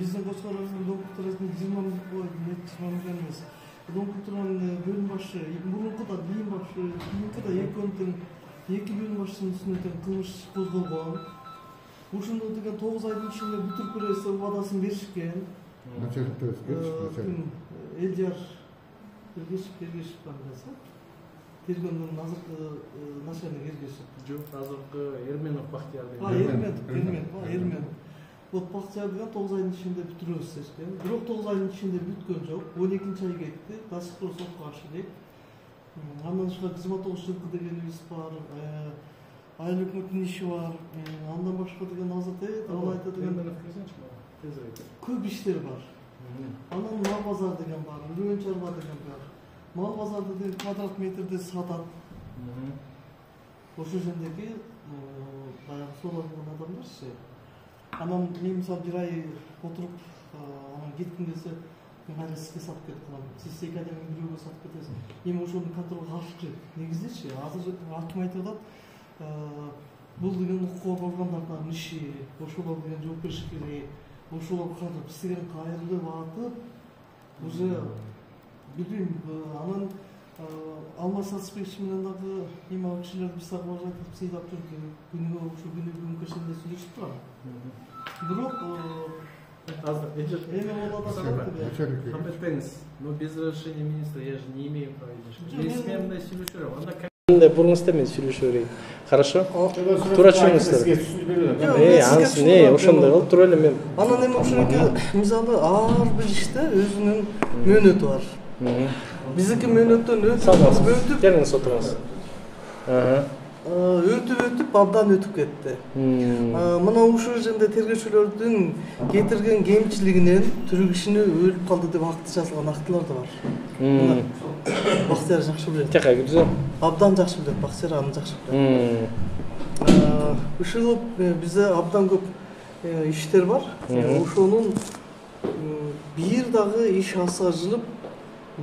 биздин Кочкорбаевдин доктор 20 миң койду, 20 миң эмес. Доктурдун бөлүм башы, мурунку да бийим башы, кийинки да эки бөлүм башчынын үстүнө тең кылмыш козголгон. Ушуну деген 9 айдын ичинде бүтүрүп беребиз деп убадасын беришкен. Начальник Элдияр Ергешев баңдаса. Тергөөнүн азыркы начальник Ергешев. Жок, азыркы Эрменов Бактияр деген. Эрменов. Вот Бактияр деген 9 айдын ичинде бүтүрөбүз дешкен. Бирок 9 айдын ичинде бүткөн жок. 12-нчи ай кетти. Дашкы сотко каршы элек. Андан башка 29 жылкы дегенибиз бар. Айыл өкмөттүн иши бар. Андан башка деген азыркы Алайта деген көп иштер бар. Анан мал базар деген бар, үрөн чарба деген бар. Мал базарды деген квадрат метрде сатат. Ошо жердеги баягы соолгон адамдарчы. Анан мен мисалы бир ай отуруп, анан кетким келсе, мен сизге сатып кетип калам. Сиз 2 айдан кийин бирөөгө сатып кетесиз. Эми ошону контролго алыш керек. Негизичи азыр аким айтып атат, бул деген укук органдарынын иши, ошолор деген жооп бериш керек. Ошолор карап сиздерден кайрылып атып, уже билбейм, анан Алмаз Сатышбекович менен дагы эми кишилер биз дагы айтып сыйлап жүрдү. Күнүгө ошо бүгүнкү шенде сүйлөшүп турам. Бирок Компетенс. Но без разрешения министра я же не имею права решать. Если я мындай сүйлөшөм, анда кандай бурнуста мен сүйлөшө берейин. Хорошо? Туура түшүнүңүздөр. Анысы не, ошондой кылып тура эле мен. Анан эми ошондой мисалы ар бир иште өзүнүн мөөнөтү бар. Биздики мөөнөттөн өтүп, келиңиз отуруңуз. Өтүп абдан өтүп кетти. Мына ушул жерде тергөөчүлөрдүн кетирген кемчилигинен түрк кишини өлүп калды деп акты жазылган актылар да бар. Бактияр жакшы билет. Тека кирзе. Абдан жакшы билет, Бактияр аны жакшы билет. Ушул бизде абдан көп иштер бар. Ошонун бир дагы иш асажылып,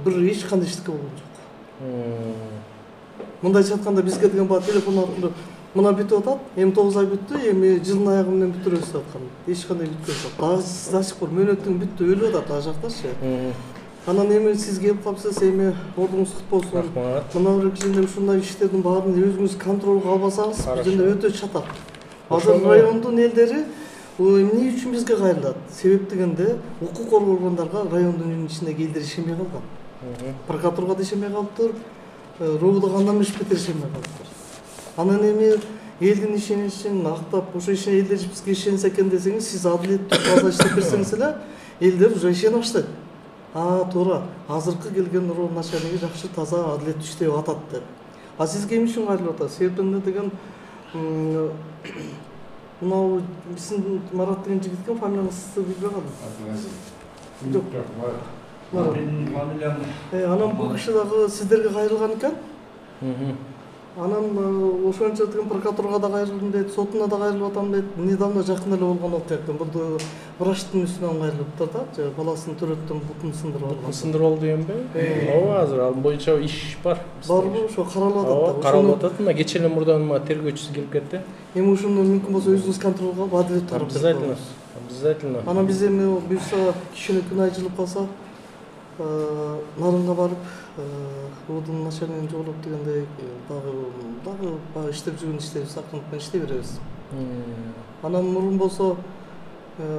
бир эч кандай иштик болгон жок. Мындайча айтканда бизге деген баа телефон аркылуу мына бүтүп атат, эми 9 ай бүттү, эми жылдын аягы менен бүтүрөбүз деп аткан. Эч кандай бүткөн жок. Дагы сык мөөнөттүң бүттү өлүп атат ал жактачы. Анан эми сиз келип калыпсыз, эми ордуңуз кут болсун. Мына бир кишине ушундай иштердин баарын өзүңүз контролго албасаңыз, бизде өтө чатат. Азыр райондун элдери эмне үчүн бизге кайрылат? Себеп дегенде укук органдарга райондун ичиндеги элдер ишенбей калган. Прокуратурага да ишенбей калыптыр. Ровдо кандай мишпетер ишенбей калыптыр. Анан эми элдин ишеничин актап, ошо элдер бизге ишенсе экен десеңиз, сиз адилеттүү таза иштеп берсеңиз эле, элдер уже ишене баштайт. Туура, азыркы келген ров начальниги жакшы таза адилеттүү иштеп атат деп. А сизге эмне үчүн кайрылып атат? Себебинде деген мынау биздин Марат деген жигитке фамилияңызды билбей калдым. Жок. Анан бул киши дагы сиздерге кайрылган экен. Анан ошончо деген прокуратурага да кайрылдым дейт, сотуна да кайрылып атам дейт. Недавно жакында эле болгон окуя. Бул врачтын үстүнөн кайрылыптыр да, баласын төрөттөн бутун сындырып алган. Бутун сындырып алды дегенби? Ооба, азыр ал боюнча иш бар. Барбы, ошо каралып атат да. Каралып атат, мына кече эле мурдан тергөөчүсү келип кетти. Эми ушуну мүмкүн болсо өзүңүз контролго алып адилет тарап. Обязательно. Анан биз эми буюрса кишини күнай жылып калса, нарынга барып, рудун начальнигин жоолоп дегендей дагы иштеп жүргөн иштерибиз акырынтып менен иштей беребиз. Анан мурун болсо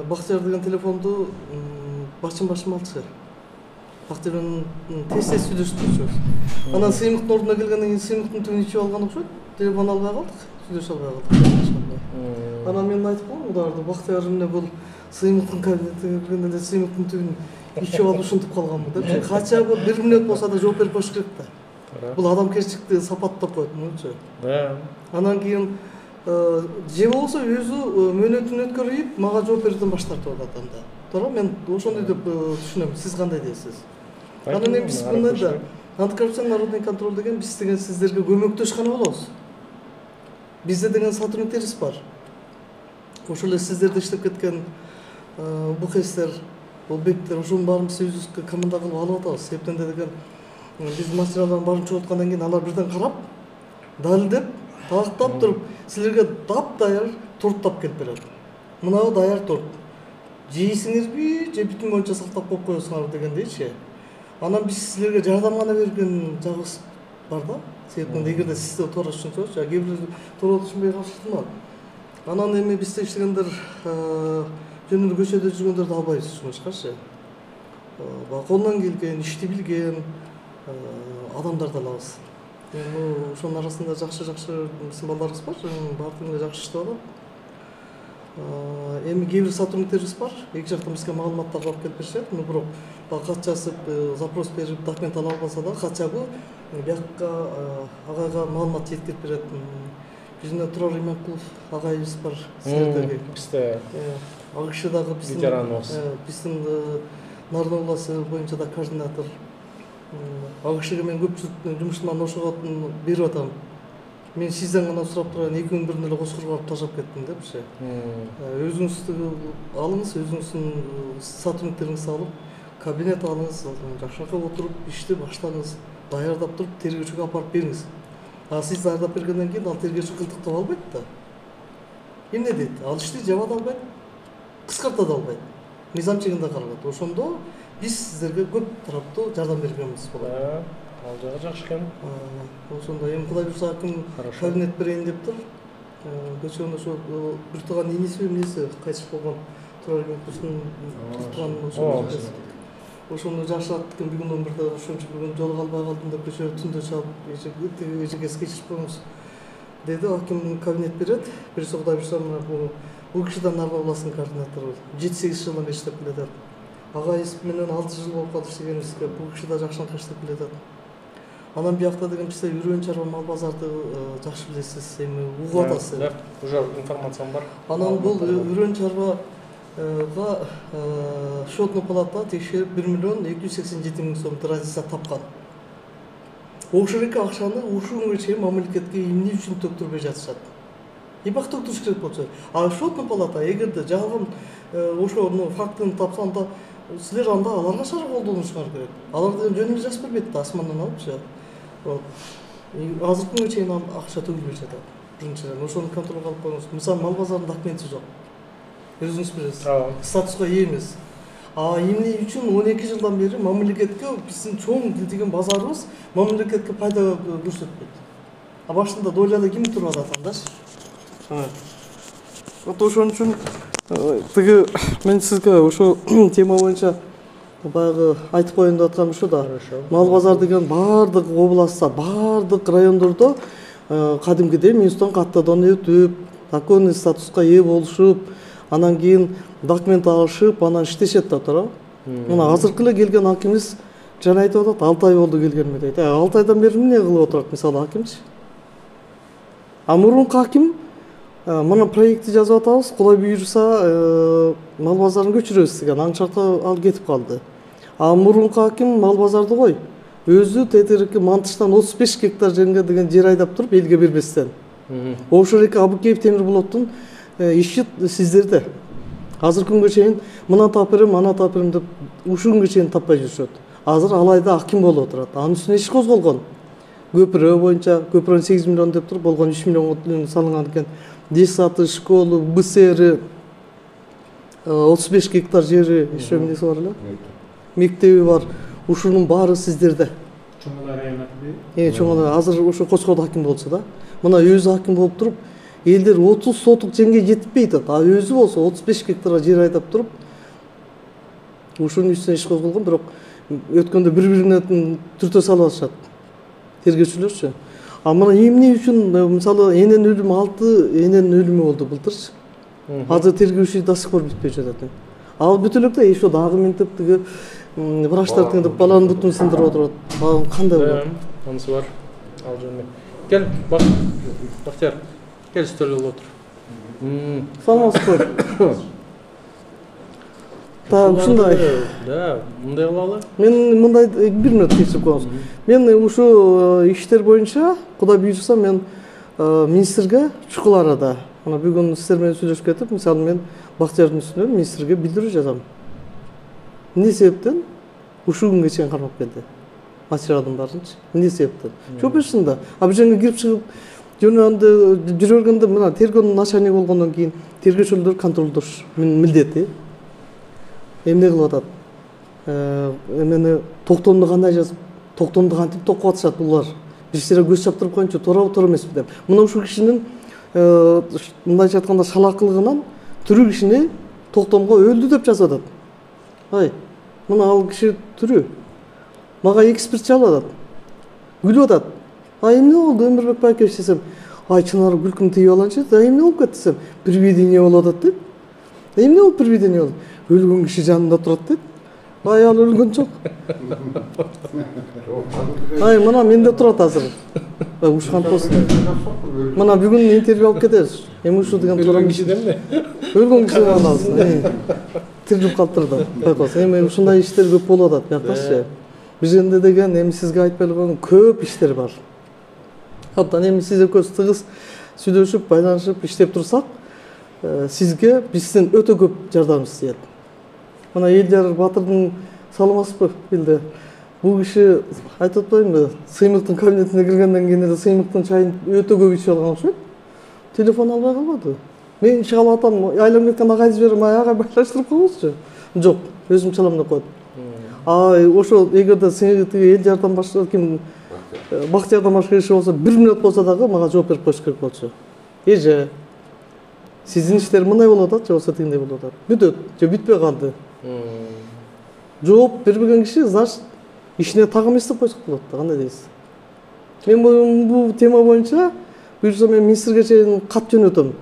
Бактияр деген телефонду башым алчу. Бактияр менен тез сүйлөшүп жүрчүбүз. Анан сыймыктын ордуна келгенден кийин сыймыктын түбүн ичип алган окшойт. Телефон албай калдык, сүйлөшө албай калдык. Анан мен айтып калдым, Мударда Бактияр эмне бул сыймыктын кабинетине киргенде сыймыктын түбүн ичип алып ушинтип калганбы деп. Кача бул 1 мүнөт болсо да жооп берип коюш керек да. Бул адамгерчиликти сапаттап коет, мынча. Анан кийин же болсо өзү мөөнөтүн өткөрүп, мага жооп берүүдөн баш тартып атат анда. Туура, мен ошондой деп түшүнөм. Сиз кандай дейсиз? Анан эми биз мындай да антикоррупцион народный контроль деген биз деген сиздерге көмөктөш гана болобуз. Бизде деген сотрудниктерибиз бар. Ошол эле сиздерде иштеп кеткен бухестер, болбектер, ошонун баарын биз өзүбүзгө команда кылып алып атабыз. Себептен деген биз материалдардын баарын чогулткандан кийин алар бирден карап, далилдеп, тактап туруп, силерге дап-даяр торт тап келип берет. Мынабы даяр торт. жейсиңерби же бүтүн боюнча сактап коюп коесуңар дегендейчи. Анан биз силерге жардам гана берген жагыбыз бар да. Себеби эгерде сиз да туура түшүнсөңүз, кээ бирөө туура түшүнбөй калышты. Анан эми биз иштегендер жөн эле көчөдө жүргөндөрдү албайбыз жумушкачы. Колунан келген, ишти билген адамдарды алабыз. Ошонун арасында жакшы биздин балдарыбыз бар, баардыгы жакшы иштеп атат. Эми кээ бир сотрудниктерибиз бар, эки жактан бизге маалыматтарды алып келип беришет. Бирок кат жазып, запрос берип, документ ала албаса да кат жазып, биякка агайга маалымат жеткирип берет. Биздин Турар Иманкулов агайыбыз бар, силердеги. Бизде ал киши дагы биздин ветераныбыз. Биздин Нарын областы боюнча да координатор. Ал кишиге мен көп жумушумдан ошого берип атам. Мен сизден гана сурап турайын, экөөңүн бирин эле кочкорго барып тажап кеттим депчи. Өзүңүздү алыңыз, өзүңүздүн сотрудниктериңизди алып, кабинет алыңыз, жакшыракай отуруп, ишти баштаңыз, даярдап туруп, тергөөчүгө алып барып бериңиз. Сиз даярдап бергенден кийин ал тергөөчү кылтыктап албайт да. Эмне дейт? Ал ишти жаба албайт, кыскарта да албайт. Мыйзам чегинде каралат. Ошондо биз сиздерге көп тараптуу жардам бергенбиз болот. Ал жагы жакшы экен. Ошондо эми Кудай буйрса аким кабинет берейин деп тур. Көчөнү ошо бир тууган иниси эмнеси кайтыш болгон Турар Иманкуловдун тууган ошону жашырат экен. Бүгүн 11-де ошончо бүгүн жол калбай калдым деп көчө түндө чалып эжекеси кечирип коюңуз деди. Аким кабинет берет. Биринчи Кудай буйрса бул киши да Нарын областынын координатору. 7-8 жылдан бери иштеп келатат. Агайыбыз менен 6 жыл болуп калды иштегенибизге. Бул киши да жакшынакай иштеп келатат. Анан биякта деген бизде үрөн чарба мал базарды жакшы билесиз, эми угуп атасыз. Да, уже информациям бар. Анан бул үрөн чарбага счетный палата текшерип 1 миллион 287 миң сом разица тапкан. Ошол эки акчаны ушул күнгө чейин мамлекетке эмне үчүн төктүрбөй жатышат? Эбак төктүрүш керек болчу. Счетный палата эгерде жалган ошону фактын тапса, анда силер анда аларга чара колдонушуңар керек. Алар деген жөн эле жазып бербейт да, асмандан алыпчы. Азыркы күнгө чейин акча төгүлбөй жатат. Биринчиден ошону контролго алып коюңуз. Мисалы мал базарынын документи жок. Өзүңүз билесиз. Статуска ээ эмес. Эмне үчүн 12 жылдан бери мамлекетке биздин чоң деген базарыбыз мамлекетке пайда көрсөтпөйт. Башында доляда ким туруп атат андаш? Вот ошон үчүн тиги мен сизге ошо тема боюнча баягы айтып коеюн деп атканым ушу да. Мал базар деген баардык областта, баардык райондордо кадимгидей Минстон каттадан өтүп, законный статуска ээ болушуп, анан кийин документ алышып, анан иштешет да туурабы? Мына азыркы эле келген акимиз жана айтып атат, 6 ай болду келгениме дейт. 6 айдан бери эмне кылып отурат мисалы акимчи? Мурунку аким мына проектти жазып атабыз, Кудай буйрса мал базарын көчүрөбүз деген аңчакта ал кетип калды. Мурунку аким мал базарды кой, өзү тетерики Мантыштан 35 гектар жерге деген жер айдап туруп элге бербестен. Ошол эки Абыкеев Темир Болоттун иши сиздерде. Азыркы күнгө чейин мына тап берем деп ушул күнгө чейин таппай жүрүшөт. Азыр алайда аким болуп отурат. Анын үстүнө иш козголгон. Көпүрө боюнча көпүрөнү 8 миллион деп туруп болгон 3 миллион салынган экен. Десаты, школу, БСР 35 гектар жери ишо эмнеси бар эле? Мектеби бар. Ушунун баары сиздерде. Чоңгал районатыбы? Чоңгал азыр ошо Кочкордо аким болчу да. Мына өзү аким болуп туруп, элдер 30 сотук жерге жетпейт да. Өзү болсо 35 гектарга жер айдап туруп, ушунун үстүнө иш козголгон, бирок өткөндө бири-бирине түртө салып атышат. Тергөөчүлөрчү. Мына эмне үчүн мисалы энен өлүмү 6 энен өлүмү болду былтырчы. Азыр тергөөчү до сих пор бүтпөй жатат. Ал бүтөлөктө ошо дагы мынтип тиги врачтар тигип баланын бутун сындырып отурат. Кандай болот? Анысы бар. Ал жөнүндө. Кел, Бактияр. Кел стөлгө отур. Саламатсызбы? Ушундай. Да, мындай кылалы. Мен мындай бир мүнөт кечирип коеңуз. Мен ушу иштер боюнча Кудай буйрса мен министрге чукул арада. Ана бүгүн сиздер менен сүйлөшүп кетип, мисалы мен Бактиярдын үстүнөн министрге билдирүү жазам. Эмне себептен ушул күнгө чейин кармап келди? Материалдын баарынчы. Эмне себептен? Жок ушунда. Бул жерге кирип чыгып жөнөндө жүргөндө мына тергөөнүн начальниги болгондон кийин тергөөчүлөр контролдош милдети. эмне кылып атат? Эмени токтомду кандай жазып, токтомду кантип токуп атышат булар? Биштере көз чаптырып коюнчу, туурабы туура эмеспи деп. Мына ушул кишинин мындайча айтканда шалаакылыгынан тирүү кишини токтомго өлдү деп жазып атат. Ай, мына ал киши тирүү. Мага эксперт чалып атат. Күлүп атат. Ай, эмне болду Өмүрбек Байкевич десем, ай чынары күлкүм тийип алганчы, да эмне болуп кетти десем, привидение болуп атат деп. Эмне болуп привидение болду? Өлгөн киши жанында турат деп. Ай, ал өлгөн жок. Ай, мына менде турат азыр. Ушкан пост. Мына бүгүн интервью алып кетебиз. Эми ушу деген Өлгөн кишиденби? Өлгөн кишиден алабыз. Тирилип калдырды. Байкосуң, эми ушундай иштер көп болуп атат бияктачы. Бизенде деген эми сизге айтпай койгон көп иштер бар. Абдан эми сиз экөөбүз тыгыз сүйлөшүп, байланышып иштеп турсак, сизге бизден өтө көп жардамыбыз тиет. Мына Элдер Батырдын саламатсызбы билди. Бул киши айтып атпаймынбы, сыймыктын кабинетине киргенден кийин эле сыймыктын чайын өтө көп ичип алган окшойт. Телефон албай калбады. Мен чалып атам, айланып кеткен агайды жиберип, ага байлаштырып коебузчу. Жок, өзүм чалам деп койдум. Ошо эгерде сен тиги эл жардам башчы ким Бактиярдан башка иши болсо 1 мүнөт болсо дагы мага жооп берип коюш керек болчу. Эже сиздин иштер мындай болуп атат же болбосо тигиндей болуп атат. Бүтөт же бүтпөй калды. Жооп бербеген киши, значит, ишине так эмес деп койсок болот да, кандай дейсиз? Мен бул тема боюнча буюрса мен министрге чейин кат жөнөтөм.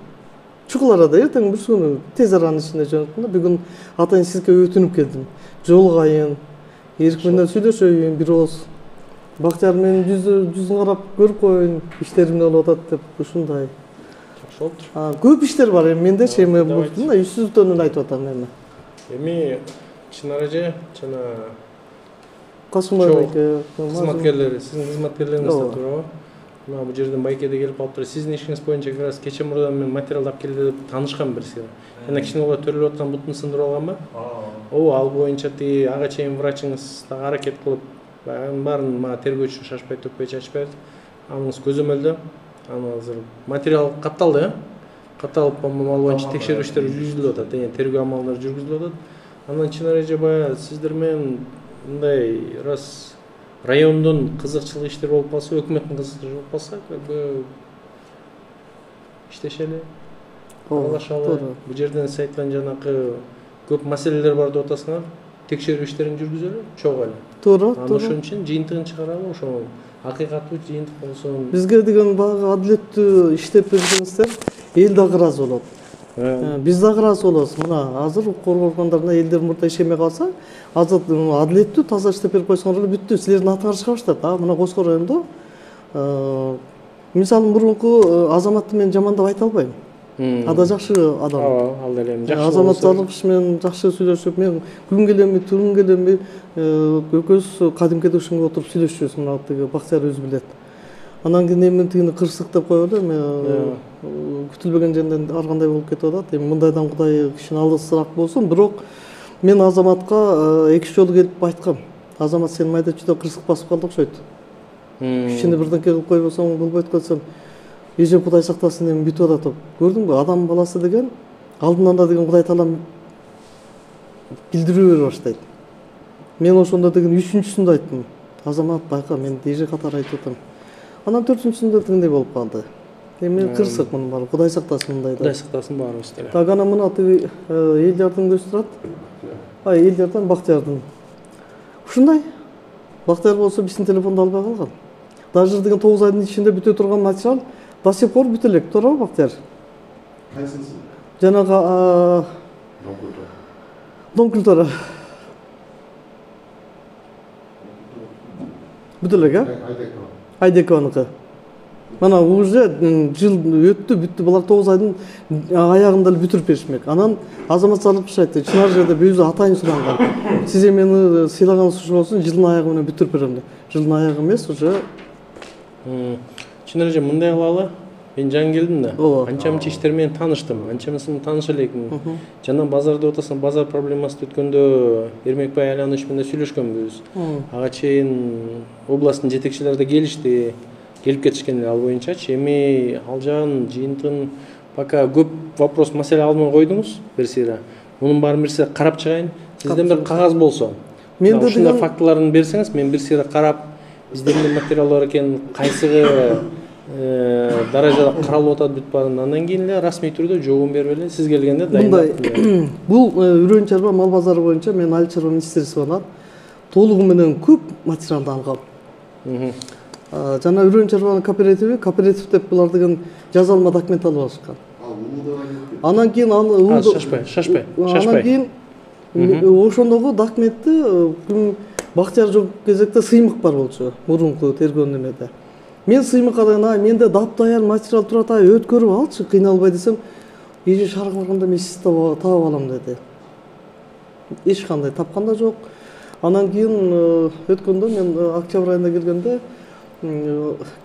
Чукул арада эртең бир күнү тез аранын ичинде жөнөттүм да, бүгүн атайын сизге өтүнүп келдим. Жолугайын, эркин менен сүйлөшөйүн, бир ооз. Бактияр менин жүзүн карап көрүп коеюн, иштерим эмне болуп атат деп ушундай. Жакшы болуптур. Көп иштер бар эми мендечи, эми мына үстүздөн айтып атам эми. Эми Чынар эже жана Касымбай байке кызматкерлери, сиздин кызматкерлериңиз да туурабы? Мына бул жерден байке да келип алыптыр. Сиздин ишиңиз боюнча как раз кече мурда мен материал алып келди деп таанышкам бирсиге. Жана кичине бала төрөлүп аткан бутун сындырып алганбы? Ал боюнча тиги ага чейин врачыңыз дагы аракет кылып, баарын мага тергөөчү шашпай төкпөй чачып берди. Аныңыз көзөмөлдө. Аны азыр материал катталды, катталып, ал боюнча текшерүү иштери жүргүзүлүп атат, тергөө амалдары жүргүзүлүп атат. Анан Чынар эже баягы сиздер менен мындай раз райондун кызыкчылык иштери болуп калса, өкмөттүн кызыкчылыгы болуп калса, иштешели, аралашалы. Бул жерден сиз айткан жанакы көп маселелер бар деп атасыңар. Текшерүү иштерин жүргүзөлү, чогуу эле. Туура. Ошон үчүн жыйынтыгын чыгаралы, ошо акыйкаттуу жыйынтык болсун. Бизге деген баягы адилеттүү иштеп бергенсиздер, эл дагы ыраазы болот. Биз дагы ыраазы болобуз. Мына азыр укук органдарына элдер мурда ишемей калса, азыр адилеттүү таза иштеп берип койсоңор эле бүттү. Силердин атыңарга чыга баштайт. Мына Коскор районунда мисалы мурунку азаматты мен жамандап айта албайм. Ада жакшы адам. Ал деле жакшы. Азаматтарлык киши менен жакшы сүйлөшүп, мен күн келемби, түн келемби, экөөбүз кадимкидей ушунга отуруп сүйлөшүбүз. Мына тиги Бактияр өзү билет. Анан кийин эми тигини кырсык деп коелу, эми күтүлбөгөн жерден ар кандай болуп кетип атат. Эми мындайдан Кудай кишини алысыраак болсун, бирок мен азаматка 2 жолу келип айткам. Азамат, сен майда чүйдө кырсык басып калды окшойт. Кичине бирденке кылып койбосоң болбойт десем, эже Кудай сактасын, эми бүтүп атат. Көрдүңбү, адам баласы деген алдынан да деген Кудай таалам билдирүү бере баштайт. Мен ошондо деген 3-сүндө айттым. Азамат, байка, мен эже катары айтып атам. Анан 4-сүндө тигиндей болуп калды. Эми кырсык мунун баары, Кудай сактасын мындайда. Кудай сактасын баарыбыз деле. Так ана мына тиги эл жардам көз турат. Эл жардам Бактиярдын. Ушундай. Бактияр болсо биздин телефонду албай калган. Даже деген 9 айдын ичинде бүтө турган материал до сих пор бүтө элек, туурабы Бактияр? Кайсысы? Жанагы Дом культура. Бүтө элек, Айдекованыкы. Мана уже жыл өттү, бүттү. Булар 9 айдын аягында эле бүтүрүп беришмек. Анан азамат салып айтты, Чынар жерде өзү атайын суранган. Сиз мени сыйлаганыңыз ушул болсун, жылдын аягы менен бүтүрүп берем деп. Жылдын аягы эмес, уже Чынар эже мындай кылалы. Мен жаңы келдим да. Ооба. Анча-мынча иштер менен тааныштым. Анча-мынча тааныша элекмин. Жана базар деп атасың, базар проблемасы өткөндө Эрмекбай Айланович менен сүйлөшкөнбүз. Ага чейин областтын жетекчилери да келишти. Келип кетишкен ал боюнчачы. Эми ал жагын жыйынтыгын пока көп вопрос маселе алдыма койдуңуз, берсире. Мунун баарын берсе карап чыгайын. Сизден бир кагаз болсо, менде ушундай деген фактыларын берсеңиз, мен бир сыйра карап, изденген материал бар экен, кайсыгы даражада каралып атат бүт барын, андан кийин эле расмий түрдө жообун берип эле сиз келгенде мындай дайындап. бул үрөн чарба мал базары боюнча мен айыл чарба министерствосу бар. Толугу менен көп материалды алгам. Жана үрөн чарбанын кооператив деп булар деген жазалма документ алып алышкан. Анан кийин ал шашпай. Анан кийин ошондогу документти Бактияр жок кезекте сыймык бар болчу, мурунку тергөөнүн эмеде. Мен сыймыкка деген менде таптаяр материал турат, өткөрүп алчы, кыйналбай десем, эже шарга барганда мен сизди таап алам деди. Эч кандай тапкан да жок. Анан кийин өткөндө мен октябрь айында келгенде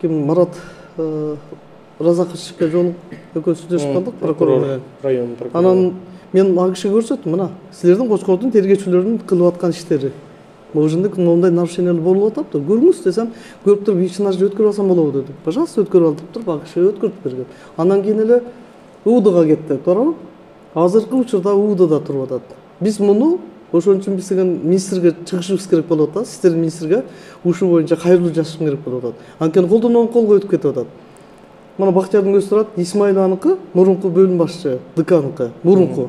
ким Марат Разаковичке жолугуп экөөбүз сүйлөшүп калдык прокурор менен. Район прокурору. Анан мен ал кишиге көрсөттүм, мына силердин Кочкордун тергөөчүлөрүнүн кылып аткан иштери. Ошондой мындай нарушениялар болуп атат, көрүңүз десем, көрүп туруп ичинаж өткөрүп алсам болобу деди. Пожалуйста, өткөрүп ал деп туруп, ал киши өткөрүп берген. Андан кийин эле УДга кетти, туурабы? Азыркы учурда УДда туруп атат. Биз муну ошон үчүн биз деген министрге чыгышыбыз керек болуп атат, сиздердин министрге ушул боюнча кайрылуу жазышым керек болуп атат. Анткени колдон колго өтүп кетип атат. Мына Бактиярдын өзү турат, Исмайловнуку, мурунку бөлүм башчы, ДКныкы, мурунку.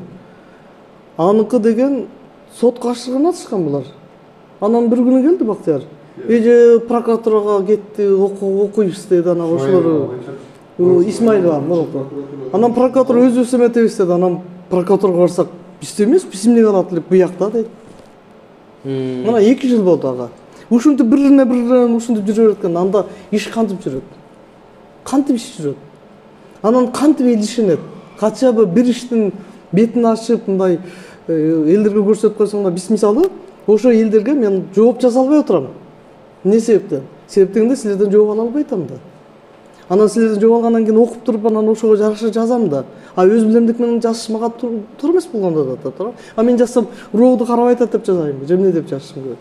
Аныкы деген сот каршылыгына чыккан булар. Анан бир күнү келди Бактияр. Эже прокуратурага кетти, окуйбуз деди, ана ошолор Исмайлова мурунку. Анан прокуратура өзүбүз эметебиз деди. Анан прокуратурага барсак, бизде эмес, биз эмне кылат элек буякта дейт. Мына 2 жыл болду ага. Ушинтип бирине ушинтип жүрө берген, анда иш кантип жүрөт? Кантип иш жүрөт? Анан кантип эл ишенет? Качабы бир иштин бетин ачып, мындай элдерге көрсөтүп койсоң, биз мисалы ошо элдерге мен жооп жаза албай отурам. Эмне себептен? Себеп дегенде силерден жооп ала албай атам да. Анан силерден жооп алгандан кийин окуп туруп, анан ошого жараша жазам да. Өз билемдик менен жазыш мага туура эмес болгондо да, туура. Мен жазсам, роуду карабай атат деп жазайынбы, же эмне деп жазышым керек?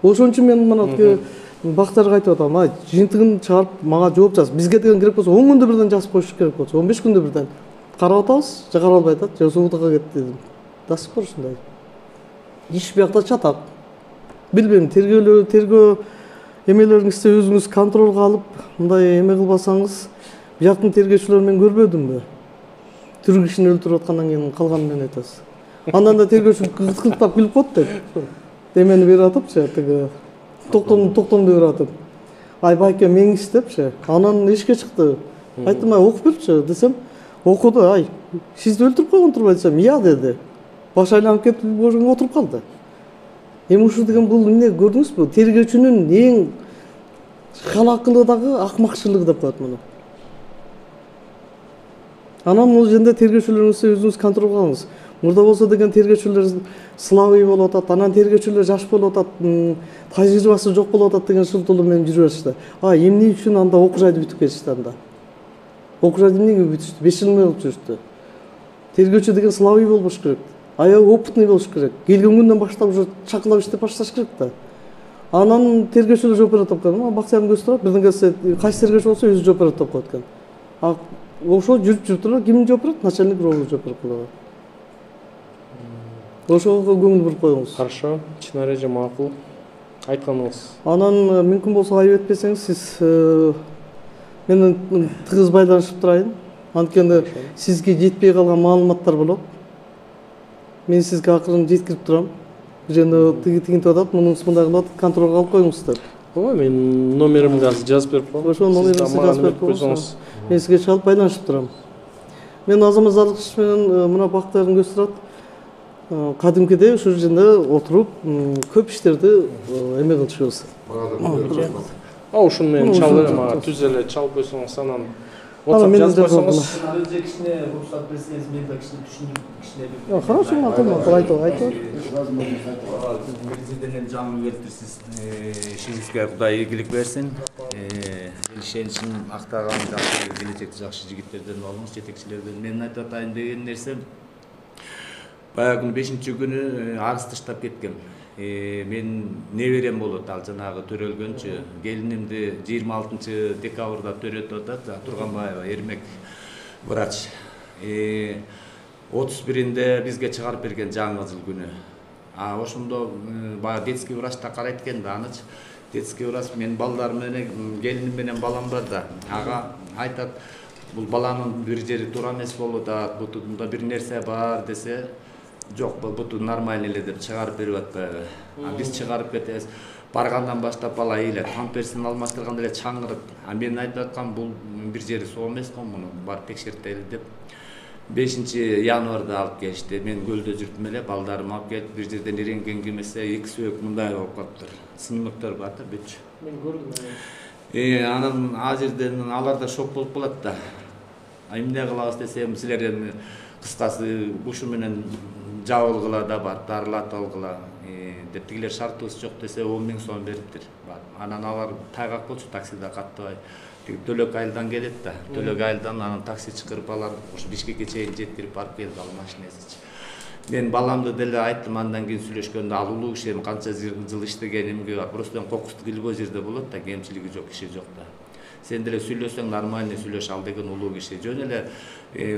Ошон үчүн мен мына Бактиярга айтып атам, жыйынтыгын чыгарып мага жооп жаз. Бизге деген керек болсо 10 күндө бирден жазып коюш керек болсо, 15 күндө бирден карап атабыз, же карап албай атат, же СУДга кетти дедим. До сих пор ушундай. Иш биякта чатат. Билбейм, тергөө эмелериңизди өзүңүз контролго алып, мындай эме кылбасаңыз, бияктын тергөөчүлөрүн мен көрбөдүмбү? Түрк кишини өлтүрүп аткандан кийин калганын мен айтасыз. Андан да тергөөчү кылктап күлүп коет деп. Демени берип атыпчы, тиги токтомду берип атып. Байке меңиз депчи. Анан ишке чыкты. Айттым, окуп берчи десем, окуду, сизди өлтүрүп койгон турбайбы десем, ия деди. Баш айланып кетип ошондо отуруп калды. Эми ушул деген бул эмне көрдүңүзбү? Тергөөчүнүн эң халакылы дагы акмакчылыгы деп коет муну. Анан бул жерде тергөөчүлөрүңүздү өзүңүз контролго алыңыз. Мурда болсо деген тергөөчүлөр слабый болуп атат, анан тергөөчүлөр жаш болуп атат, тажрыйбасы жок болуп атат деген шылтоолор менен жүрүп атышты. Эмне үчүн анда окуу жайды бүтүп кетишти анда? Окуу жайды эмнеге бүтүштү? 5 жыл болуп жүрүштү. Тергөөчү деген слабый болбош керек. Опытный болуш керек. Келген күндөн баштап уже чакылап иштеп башташ керек да. Анан тергөөчүлөр жооп берип аткан. Бактиярдын көзү турат, бирден келсе, кайсы тергөөчү болсо өзү жооп берип коет экен. Ошо жүрүп туруп ким жооп берет? Начальник роу жооп берип коет. Ошого көңүл буруп коюңуз. Хорошо, чын эреже макул. Айтканыңыз. Анан мүмкүн болсо айып этпесеңиз, сиз менен тыгыз байланышып турайын. Анткени сизге жетпей калган маалыматтар болот. Мен сизге акырын жеткирип турам. Жана тигинтип атат, мунун мындай кылып атат, контролго алып коюңуз деп. Мен номеримди азыр жазып берип коем. Ошо номериңизди жазып берип койсоңуз. Мен сизге чалып байланышып турам. Мен Азаматзалык менен мына Бактиярдын көзү турат. Кадимкидей ушул жерде отуруп, көп иштерди эме кылчубуз. Ушуну мен чалып берем, түз эле чалып койсоңуз анан WhatsApp жазып койсоңуз. Önce kişine ruhsat verseniz ben de kişine düşündüm. Kişine bir... Хорошо, айтып. Президенттен жаңы келтирсиз. İşinizге Кудай ийгилик берсин. Ишеничин актаган жакшы келечекте жакшы жигиттерден болуңуз, жетекчилерден. Мен айтып атайын деген нерсем баягы 5-күнү арыз таштап кеткем. Мен неберем болот, ал жанагы төрөлгөнчү. Келинимди 26 декабрда төрөтүп атат, Турганбаева Эрмек врач. 31-inde бизге чыгарып берген жаңы жыл күнү. Ошондо баягы детский врачта карайт экен да, анычы детский врач менин балдарым менен келиним менен балам бар да. Ага айтат, бул баланын бир жери туура эмес болуп атат, бутунда бир нерсе бар десе, жок, буту нормальный эле деп чыгарып берип атпайбы. Биз чыгарып кетебиз. Баргандан баштап бала эле тамперсин алмаштырганда эле чаңырып. Мен айтып аткам, бул бир жери соо эмес го, муну барып текшертели деп. 5 январда алып келишти. Мен көлдө жүрдүм эле, балдарым алып келип бир жерден иренген кимесе, эки сөөк мындай болуп калыптыр. Снимоктор бар да, бүтчү. Мен көрдүм. Анан а жерден алар да шок болуп калат да. Эмне кылабыз десем, силерден кыскасы ушу менен жабылгыла да бар, дарылатып алгыла деп тигилер шартыбыз жок десе 10 000 сом бериптир. Анан алар тайгак болчу, таксиде каттабай. Төлөк айылдан келет да. Төлөк айылдан анан такси чакырып алар, ушу Бишкекке чейин жеткирип барып келди ал машинесичи. Мен баламды деле айттым, андан кийин сүйлөшкөндө ал улуу киши канча жыл иштегенимге бар. Просто кокустук илгөө жерде болот да, кемчилиги жок, киши жок да. Сен деле сүйлөсөң нормальный сүйлөш ал деген улуу киши. Жөн эле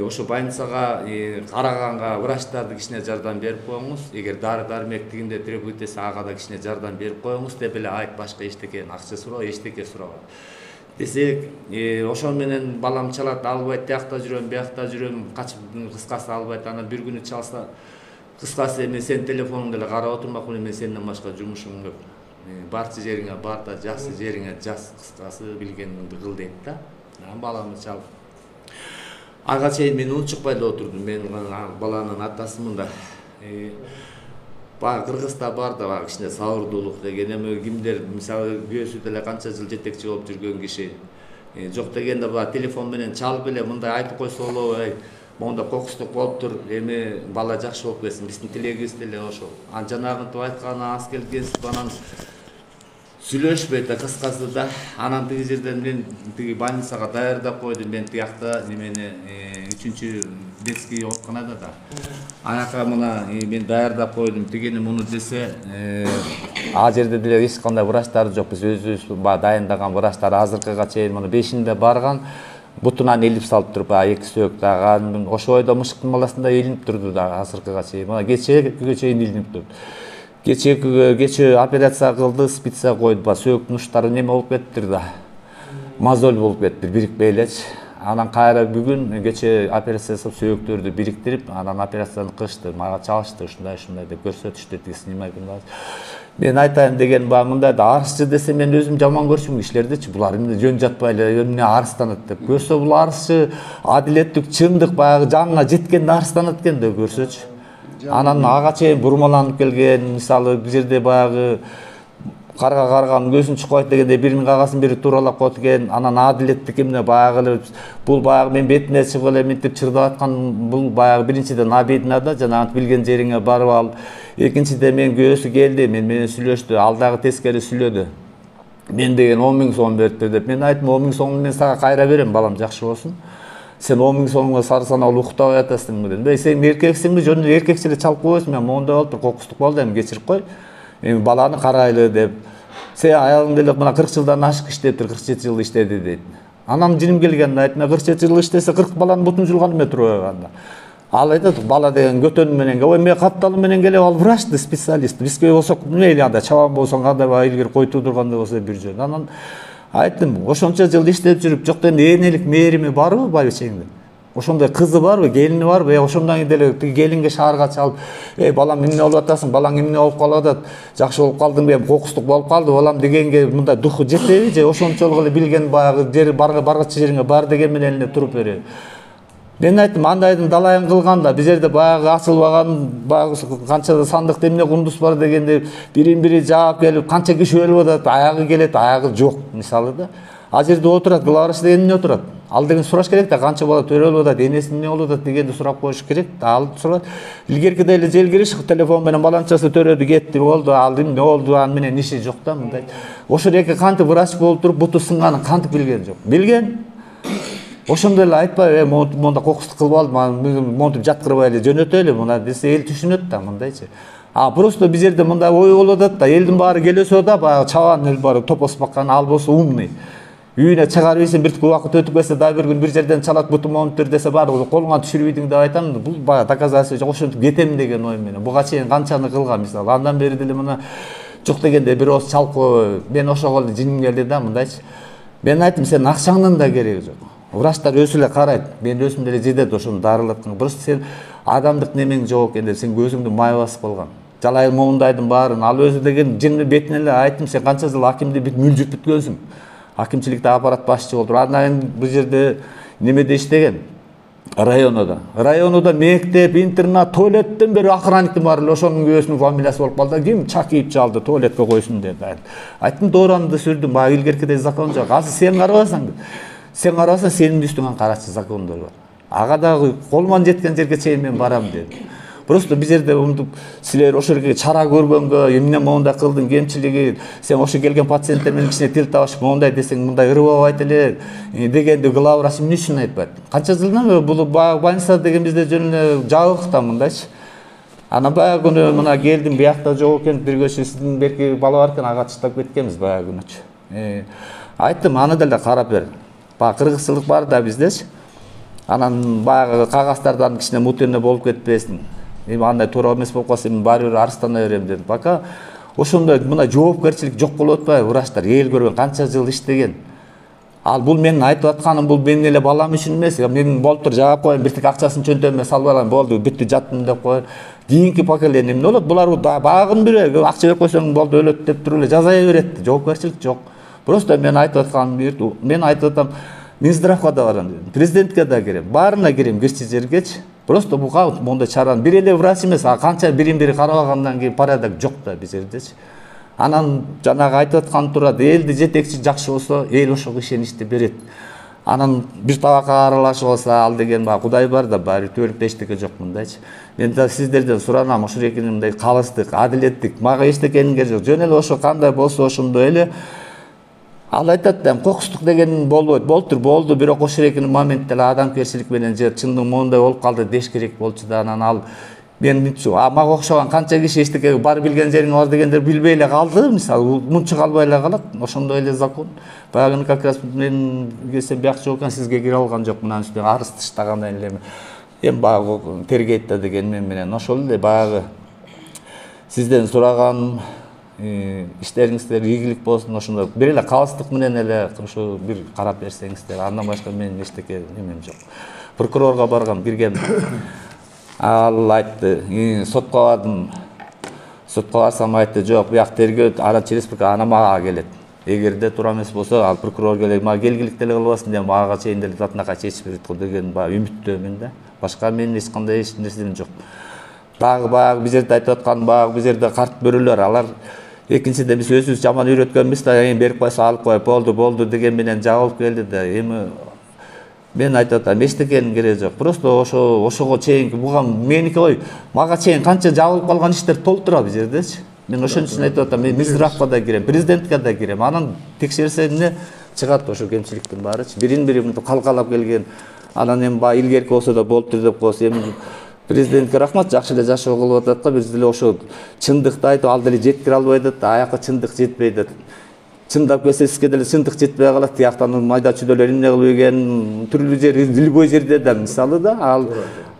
ошо больницага караганга врачтарды кичине жардам берип коюңуз. Эгер дары-дармек тигинде требует эсе ага да кичине жардам берип коюңуз деп эле айт, башка эчтеке акча сурабай, эчтеке сурабай. Десек, ошон менен балам чалат, албайт, тиякта жүрөм, биякта жүрөм, качып кыскасы албайт. Анан бир күнү чалса, кыскасы эми сен телефонуңду эле карап отурмакмын, мен сенден башка жумушум көп. Барчы жериңе бар да, жасы жериңе жас, кыскасы билгениңди кыл дейт да. Баламды чалып. Ага чейин мен унчукпай эле отурдум. Мен баланын атасымын да. Баягы Кыргызда бар да, баягы кичине сабырдуулук деген, эми кимдер мисалы күйөөсү деле канча жыл жетекчи болуп жүргөн киши. Жок дегенде баягы телефон менен чалып эле мындай айтып койсо болобу, монда кокустук болуптур, эми бала жакшы болуп кетсин, биздин тилегибиз деле ошол. Жанагынтип айтканы аз келгенсип анан сүйлөшпөйт да, кыскасы да. Анан тиги жерден мен тиги больницага даярдап койдум, мен тиякта немени 3-чү детский ооруканада да. Аяка мына мен даярдап койдум, тигини муну десе, а жерде деле эч кандай врачтар жок, биз өзүбүз дайындаган врачтар азыркыга чейин муну 5-inde барган. Бутунан элип салып туруп, эки сөөк дагы ошо бойдо мышыктын баласында илинип турду да азыркыга чейин. Мына кечеге чейин илинип турду. Кече операция кылды, спица койду, сөөктүн уштары неме болуп кеттир да. Мозоль болуп кетти, бирикпей элечи. Анан кайра бүгүн кече операция жасап сөөктөрдү бириктирип, анан операцияны кылышты, мага чалышты, ушундай деп көрсөтүштү, тиги снимогын. Мен айтайын деген мындай да, арызчы десе мен өзүм жаман көрчүмүн кишилердичи. Булар эмне жөн жатпай эле эмне арызданат деп. Көрсө бул арызчы, адилеттик, чындык, баягы жанына жеткенде арызданат экен деп көрсөчү. Анан ага чейин бурмаланып келген, мисалы бир жерде баягы карга карган көзүн чукпайт дегенде биринин кагасын бири тууралап коет экен. Анан адилеттик эмне баягы эле бул баягы мен бетине чыгып эле мынтип чырдап аткан, бул баягы биринчиден обидно да, жанагы билген жериңе барып ал. Экинчиден мен күйөөсү келди, мен менен сүйлөштү, ал дагы тескери сүйлөдү. Мен деген 10 000 сом бериптир деп. Мен айттым, 10 000 сомду мен сага кайра берем, балам жакшы болсун. Сен 10 000 сомго сары саналып уктап атасыңбы дедим. Сен эркексиңби, жөн эле эркекче эле чалып койбойсуң, мен моундай болуптур, кокустук болду, эми кечирип кой. Эми баланы карайлы деп. Сен аялың деле мына 40 жылдан ашык иштептир, 47 жыл иштеди дейт. Анан жиним келгенде айттым, 47 жыл иштесе 40 баланын бутун жулган эме турбайбы? Ал айтат, бала деген көтөнү менен, ой мен капталы менен келип, ал врачты, специалист. Бизге болсок, мейли анда чабан болсоң, кандай илгери който тургандай болсо бир жөн. Анан айттым, ошончо жыл иштеп жүрүп, жок дегенде энелик мээрими барбы байбичеңдин? Ошондой кызы барбы, келини барбы? Ошондон кийин деле тиги келинге шаарга чалып, балам эмне болуп атасың, балаң эмне болуп калып атат, жакшы болуп калдыңбы, эми кокустук болуп калды, балам дегенге мындай духу жетеби же ошончолук эле билген баягы жери баргычы жериңе бар деген менен эле туруп береби? Мен айттым, андайдын далайын кылганда, бир жерде баягы ачылбаган, баягы канча сандыкта эмне кундуз бар дегенде бирин-бири жаап келип, канча киши өлүп атат, аягы келет, аягы жок, мисалы да. А жерде отурат, главврач деген эмне отурат? Ал деген сураш керек да, канча бала төрөлүп атат, энеси эмне болуп атат дегенди сурап коюш керек да. Ал сурат. Илгеркиде эле желгириш телефон менен баланчасы төрөдү, кетти, болду, ал эмне болду, аны менен иши жок да мындай. Ошол эки кантип врач болуп туруп, буту сынганы кантип билген жок. Билген. Ошондой эле айтпай, монда кокустук кылып алдым, монтип жаткырбай эле жөнөтөлү, мына десе эл түшүнөт да мындайчы. Просто бир жерде мындай ой болуп атат да, элдин баары келесо да, баягы чабан эл бар, топос баккан, ал болсо умный. үйүнө чыгарып ийсин, бир убакыт өтүп кетсе дагы бир күн бир жерден чалат, бутум монуптур десе баардыгы колуңа түшүрбөйдүң деп айтам. Бул баягы доказательство жок, ошентип кетем деген ой менен. Буга чейин канчаны кылган мисалы. Андан бери деле мына жок дегенде бир ооз чалкуу мен ошого жиним келди да мындайчы. Мен айттым, сен акчаңдын да кереги жок. Врачтар өзү эле карайт. Мен өзүм деле жедет ошону дарылаткан. Просто сен адамдык немең жок экен деп сен көзүңдү май басып калган. Жалайым моундайдын баарын ал өзү деген жинни бетине эле айттым, сен канча жыл акимди мүлжүп бүткөнсүң. Акимчиликте аппарат башчы болуп, андан кийин бул жерде немеде иштеген. Районуда мектеп, интернат, туалеттен бери охранниктин баары эле ошонун күйөөсүнүн фамилиясы болуп калды. Ким чакип чалды, туалетке койсун деп. Айттым, дооранды сүрдүм, баягы илгеркидей закон жок. Азыр сен карабасаң, сенин үстүңөн карачы закондор бар. Ага дагы колуман жеткен жерге чейин мен барам дедим. Просто биз жерде силер ошол жерге чара көргөнгө, эмне моундай кылдың, кемчилиги, сен ошо келген пациенттер менен кичине тил табышып, моундай десең, мындай ырбабайт эле дегенди главврач эмне үчүн айтпайт? Канча жылдан бери бул больница деген бизде жөн эле жабык да мындайчы. Анан баягы күнү мына келдим, биякта жок экен, бир көчө сиздин берки бала бар экен, ага таштап кеткенбиз баягы күнүчү. Айттым, аны деле карап бер. Баягы кыргызчылык бар да биздечи. Анан баягы кагаздардан кичине мутене болуп кетпесин. Андай туура эмес болуп калса мен баары бир арстана берем дедим. Пока ошондой мына жоопкерчилик жок болуп атпайбы? Врачтар эл көргөн, канча жыл иштеген. Ал бул менин айтып атканым, бул менин эле балам үчүн эмес. Мен болуптур жаап коеюн, биртик акчасын чөнтөгүмө салып алам, болду, бүттү, жаттым деп коеюн. Кийинки поколение эмне болот? Булар багын бирөө, акча берип койсоң болду, өлөт деп туруп эле жаза берет. Жоопкерчилик жок. Просто мен айтып атканым, мен айтып атам, Минздравга да барам дедим, президентке да кирем, баарына кирем, кирчи жергечи. Просто буга мондай чараны бир эле врач эмес, канча бирин-бири карабагандан кийин порядок жок да биз жердечи. Анан жанагы айтып аткан турат, элди жетекчи жакшы болсо, эл ошого ишеничти берет. Анан бир табакка аралашып алса, ал деген баягы Кудай бар да, баары түбөлүктө эчтеке жок мындайчы. Мен да сиздерден суранам, ошол экени мындай калыстык, адилеттик, мага эчтекенин кереги жок. Жөн эле ошо кандай болсо ошондой эле. Ал айтат да, кокустук деген болбойт, болду, бирок ошол экинин моментте эле адамгерчилик менен же чындыгы моундай болуп калды деш керек болчу да. Анан ал мен мынчу, мага окшогон канча киши эчтеке бар билген жериң бар дегендер билбей эле калды, мисалы, мунча калбай эле калат. Ошондой эле закон. Баягы как раз мен келсем бияк жок экен, сизге кире алган жок, мынан үстүнө арыз таштагандан эле. Эми баягы тергейт деген менен ошол эле баягы сизден сураганым, иштериңиздер ийгилик болсун, ошондой бир эле калыстык менен эле ошо бир карап берсеңиздер. Андан башка менин эчтеке немем жок. Прокурорго баргам, киргем. Ал айтты, сотко бардым. Сотко барсам айтты, жок, бияк тергөө аранчы республика ана мага келет. Эгерде туура эмес болсо, ал прокурор келет, мага келгилик деле кылбасын деп, ага чейин деле татынакай чечип берет деген үмүттөмүн да. Башка менин эч кандай эч нерсем жок. Дагы баягы биз жерде айтып аткан, баягы биз жерде карт бөрөлөр, алар экинчиде биз өзүбүз жаман үйрөткөнбүз да, берип койсо алып коюп болду деген менен жабылып келди да. Эми мен айтып атам, эчтекенин кереги жок. Просто ошого чейинки буга меники ой, мага чейин канча жабылып калган иштер толтура биз жердечи. Мен ошон үчүн айтып атам, мен Минздравга да кирем, президентке да кирем. Анан текшерсе эмне чыгат ошо кемчиликтин баарычы. Бирин-бири мынтип калкалап келген. Анан эми баягы илгерки болсо да болуптур деп койсо, эми президентке рахмат, жакшы эле жашоо кылып атат да. Биз деле ошо чындыкты айтып, ал деле жеткире албайт да, аякка чындык жетпейт да. Чындап келсе сизге деле чындык жетпей калат. Тияктан майда чүйдөлөр эмне кылып келген, түрлүү жер, дилбой жерде да мисалы да. Ал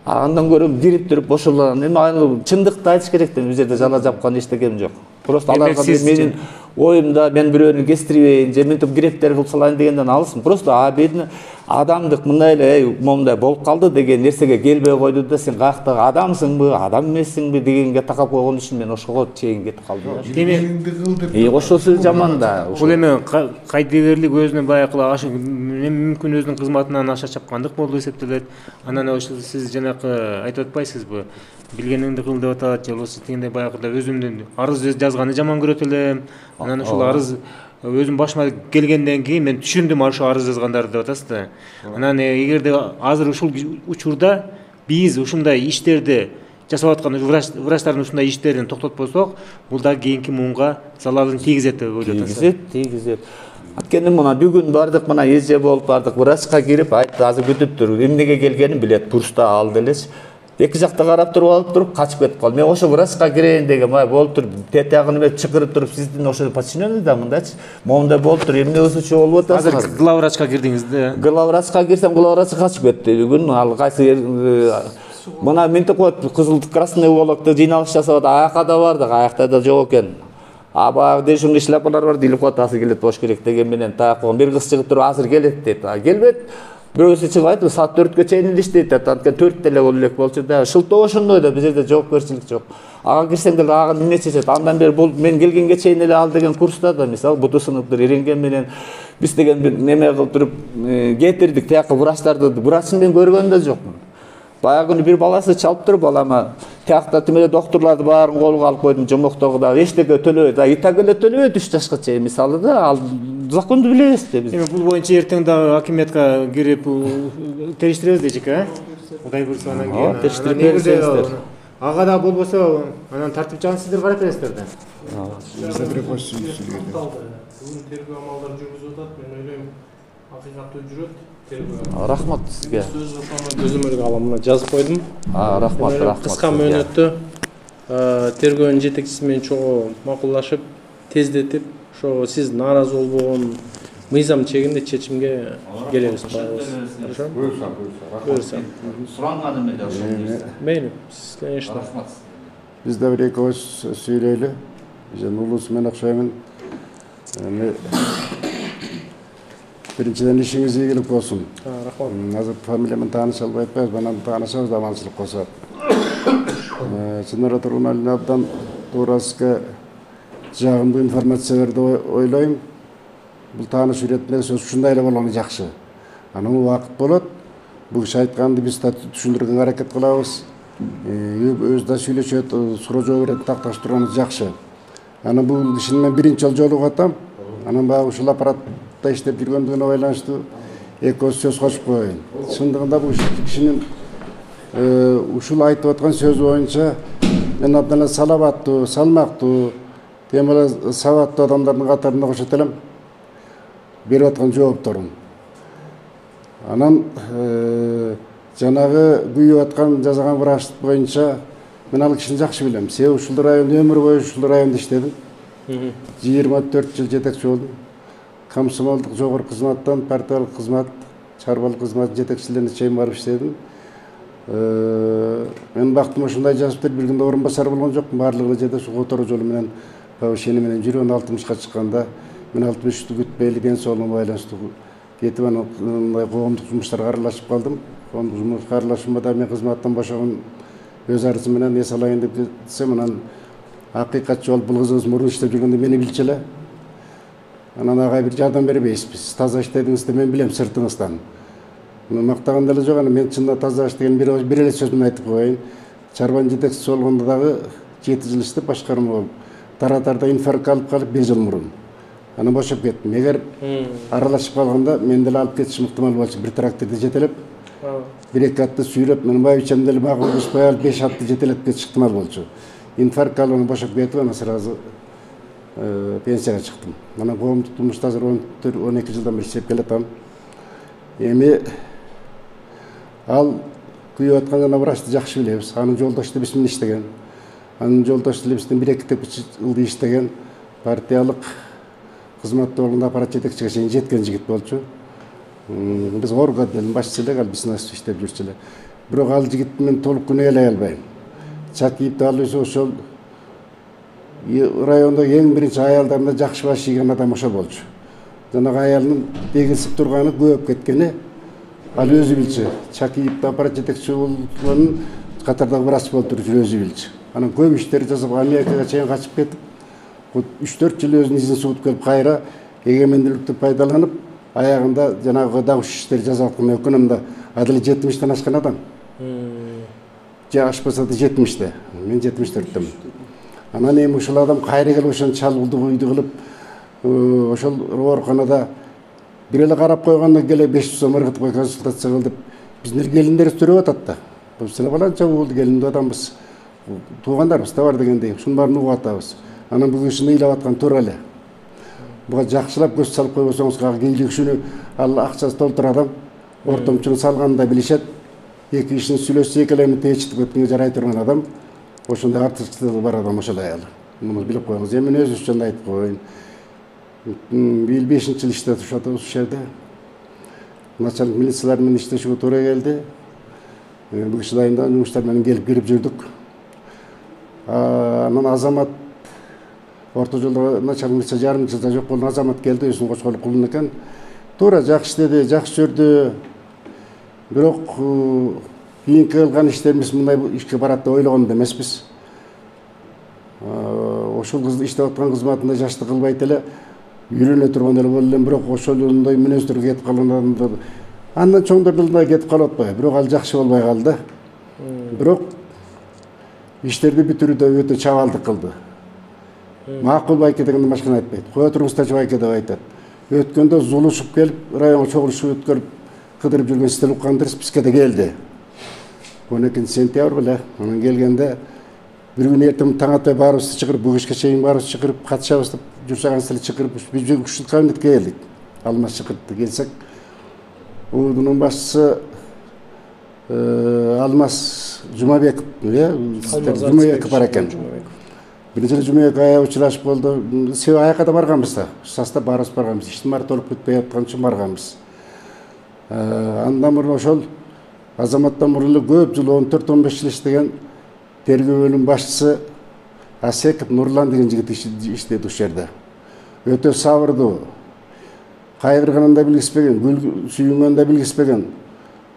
андан көрө кирип туруп бошолгон. Эми ал чындыкты айтыш керек да, бул жерде жала жапкан эчтекем жок. Просто аларга менин оюмда мен бирөөнү кестирбейин, же мынтип грефтер кылып салайын дегенден алысмын. Просто абедин адамдык мындай эле момундай болуп калды деген нерсеге келбей койду да, сен каяктагы адамсыңбы, адам эмессиңби дегенге такап койгон үчүн мен ошого чейин кетип калдым. Ошосу жаман да. Бул эми кайдыгерлик өзүнө баягы мүмкүн өзүнүн кызматынан аша чапкандык болуп эсептелет. Анан ошол сиз жанакы айтып атпайсызбы? Билгениңди кыл деп атат, же болбосо тигиндей баягыда өзүмдүн арыз жазганы жаман көрөт элем. Анан ошол арыз өзүм башыма келгенден кийин мен түшүндүм ошо арыз жазгандарды деп атасыз да. Анан эгерде азыр ушул учурда биз ушундай иштерди жасап аткан врачтардын ушундай иштерин токтотпосок, бул да кийинки муунга залалын тийгизет деп ойлоп атасыз. Тийгизет. Анткени мына бүгүн бардык, мына эже болуп бардык, врачка кирип айтты, азыр күтүп тур, эмнеге келгенин билет, курста ал делечи. эки жакта карап туруп качып кетип калды. Мен ошо врачка кирейин дегем, болуп туруп, тетягын эме чыкырып туруп, сиздин ошо подчиненный да мындачы. Момундай болуп туруп, эмне өзүчө болуп атасыз? Азыр главврачка кирдиңиз да. Главврачка кирсем, главврач качып кетти. Бүгүн ал кайсы мына мынтип коет, кызыл красный уголокто жыйналыш жасап атат, аякка да бардык, аякта да жок экен. Баягы дешимге шляпалар бар, делип коет, азыр келет болуш керек деген менен таяк койгон. Бир кыз чыгып туруп азыр келет дейт. Келбет. Бирөөсү чыгып айтты, саат 4-кө чейин иштейт деп, анткени 4 деле болуп элек болчу да. Шылтоо ошондой да, биз жерде жоопкерчилик жок. Ага кирсең деле ага эмне чечет? Андан бери бул мен келгенге чейин эле ал деген курста да, мисалы буту сыныптыр иренген менен биз деген бир неме кылып туруп кетирдик, тияка врачтарды, врачын мен көргөн да жокмун. Баягы күнү бир баласы чалып туруп балама тиякта тимеле доктурларды баарын колго алып койдум, жомоктогу да эчтеке төлөбөйт. Итак эле төлөбөйт 3 жашка чейин мисалы да, ал законду билебиз да биз. Эми бул боюнча эртең дагы акимиятка кирип териштиребиз дейчик, Кудай буйрса анан кийин. Териштирип берсеңиздер. Ага да болбосо анан тартипчанын сиздер карап бересиздер да. Bizde bir koş sürüyor. Бүгүн тергөө амалдары жүргүзүлүп атат. Мен ойлойм, акыйкаттуу жүрөт тергөө. Рахмат сизге. Көзөмөлгө алам, мына жазып койдум. Рахмат. Кыска мөөнөттө тергөөнүн жетекчиси менен чогуу макулдашып, тездетип, ошо сиз нааразы болбогон мыйзам чегинде чечимге келебиз. Хорошо? Буюрса. Суранганым эле ошо. Мейли, сиз конечно. Рахмат. Bizde bir koş sürüyle. Bizim ulus men akşamın birinciden işiniz iyi gelip olsun. Рахмат. Hazır familiyamın tanışalı etmez, bana tanışalım zamansızlık olsa. Sınır oturunlardan doğrusu жағымды информацияларды ойлайм. Бұл таныш үретінде сөз шындайлы болғаны жақсы. Анан уақыт болады. Бұл киши айтканды биз түшүндүргөнгө аракет кылабыз. Өзү да сүйлөшөт, суроо жооп берет, такташтырганыбыз жакшы. Анан бул кишини мен биринчи жолу атам. Анан баягы ушул аппаратта иштеп жүргөндүгүнө байланыштуу экөөбүз сөз кошуп коеюн. Чындыгында бул кишинин ушул айтып аткан сөзү боюнча мен абдан салабаттуу, салмактуу, тем более сабаттуу адамдардын катарында кошот элем берип аткан жоопторун. Анан жанагы күйүп аткан жазган врач боюнча мен ал кишини жакшы билем. Себеби ушул районда өмүр бою ушул районда иштедим. 24 жыл жетекчи болдум. Комсомолдук жогорку кызматтан партиялык кызмат, чарбалык кызмат жетекчилерине чейин барып иштедим. Мен бактым ушундай жазып бир күндө орун басар болгон жокмун. Баардыгы жерде ушу которуу жолу менен повышение менен жүрөм. 60ка чыкканда мен 63-тү күтпөйлү ден соолугуна байланыштуу кетип анан коомдук жумуштарга аралашып калдым. Коомдук жумушка аралашуумда мен кызматтан бошогон өз арызым менен эс алайын деп кетсем, анан акыйкатчы болуп бул кызыбыз мурун иштеп жүргөндө мени билчү эле. Анан ага бир жардам бербейсизбиз. Таза иштедиңиз мен билем сыртыңыздан. Мактаган деле жок, анан мен чында таза иштеген бир эле сөзүмдү айтып коеюн. Чарбанын жетекчиси болгондо дагы 7 жыл иштеп башкарма болуп, таратарда инфаркт алып калып 1 жыл мурун. Анан бошоп кеттим. Эгер аралашып калганда мен деле алып кетишим ыктымал болчу. Бир тракторду жетелеп, 1-2 атты сүйрөп, менин байбичем деле мага кылышпай алып 5 атты жетелеп кетиш ыктымал болчу. Инфаркт алып бошоп кетип, анан сразу пенсияга чыктым. Анан коомдук жумушта азыр 12 жылдан бери иштеп келатам. Эми ал күйүп аткан жана врачты жакшы билебиз. Анын жолдошу биз менен иштеген. Анын жолдошу бизден 1-2 жылды иштеген, партиялык кызматта болгондо аппарат жетекчиге чейин жеткен жигит болчу. Биз органдын башчысы эле, бизнес иштеп жүрчү эле. Бирок ал жигитти мен толук күнөөлөй албайм. Чакиевди ал өзү ошол райондо эң биринчи аялдарында жакшы баш ийген адам ошо болчу. Жанагы аялдын дегилсип турганы, көөп кеткени ал өзү билчү. Чакиевди аппарат жетекчиси болгонун катардагы врач болуп жүрүп өзү билчү. Анан көп иштер жасап Америкага чейин качып кетип, 3-4 жыл өзүнүн изин суугуп келип кайра эгемендүүлүктү пайдаланып, аягында жанагы дагы иштер жасап аткан өкүнөмдө адыл 70-тен ашкан адам. Же ашпаса да 70-те. Мен 74-төмүн. Анан эми ушул адам кайра келип ошон чалгылды күйдү кылып, ошол ооруканада бир эле карап койгондон келе 500 сом ыргытып консультация кыл деп биздин келиндерибиз төрөп атат да. Биз силе баланча болду, келиндүү адамбыз. Туугандарыбыз да бар дегендей. Ушунун баарын угуп атабыз. Анан бул кишини ыйлап аткан туура эле. Буга жакшылап көз салып койбосоңуз, кейиликшүүнү ал акчасы толтур адам ортомчуну салганын да билишет. эки кишинин сүйлөшсө экелерин тээчитип кеткенге жарай турган адам, ошондой артыкчылыгы бар адам ошол аял. Муну билип коюңуз. Эми мен өзү үчүн айтып коеюн. 5-жыл иштеп ушул жерде. Начальник милициялар менен иштешиге туура келди. Бул киши дайында жумуштар менен келип кирип жүрдүк. Анан Азамат орто жолдо начальник милиция жарым жылда жок болгон Азамат келди, өзүнүн кошколу кулун экен. Туура жакшы иштеди, жакшы жүрдү. Бирок кийинки кылган иштерибиз мындай ишке барат деп ойлогон эмеспиз. Ошол иштеп аткан кызматында жаштык кылбайт эле үйрөнө турган эле болду элем, бирок ошондой мүнөздөргө кетип калган адамдар андан чоңдордун да кетип калып атпайбы, бирок ал жакшы болбой калды. Бирок иштерди бүтүрүүдө өтө чабалдык кылды. Макул байке дегенде башканы айтпайт. Кое туруңуздарчы байке деп айтат. Өткөндө зулушуп келип, районго чогулушу өткөрүп кыдырып жүргөн Стелук Андрес бизге да келди. 12 сентябрь беле анан келгенде bir gün ertem taң атай баарыбызды чыгырып, бул кечке чейин баарыбызды чыгырып, катышабыз деп журсагансыз эле чыгырып, биз ушул кабинетке келдик. Алмаз чыгыртты. Келсек, УУДунун башчысы Алмаз Жумабеков, Жумабеков бар экен. Биринчи эле Жумабеков аяк учурашып болду. Себеби аякка да барганбыз да. Состав баарыбыз барганбыз. Иштин баары толуп бүтпөй аткан үчүн барганбыз. Андан мурун ошол Азаматтан мурун эле көп жыл 14-15 жыл иштеген тергөө бөлүм башчысы Асеков Нурлан деген жигит иштеди ушул жерде. Өтө сабырдуу. Кайгырганын да билгиспеген, сүйүнгөнүн да билгиспеген.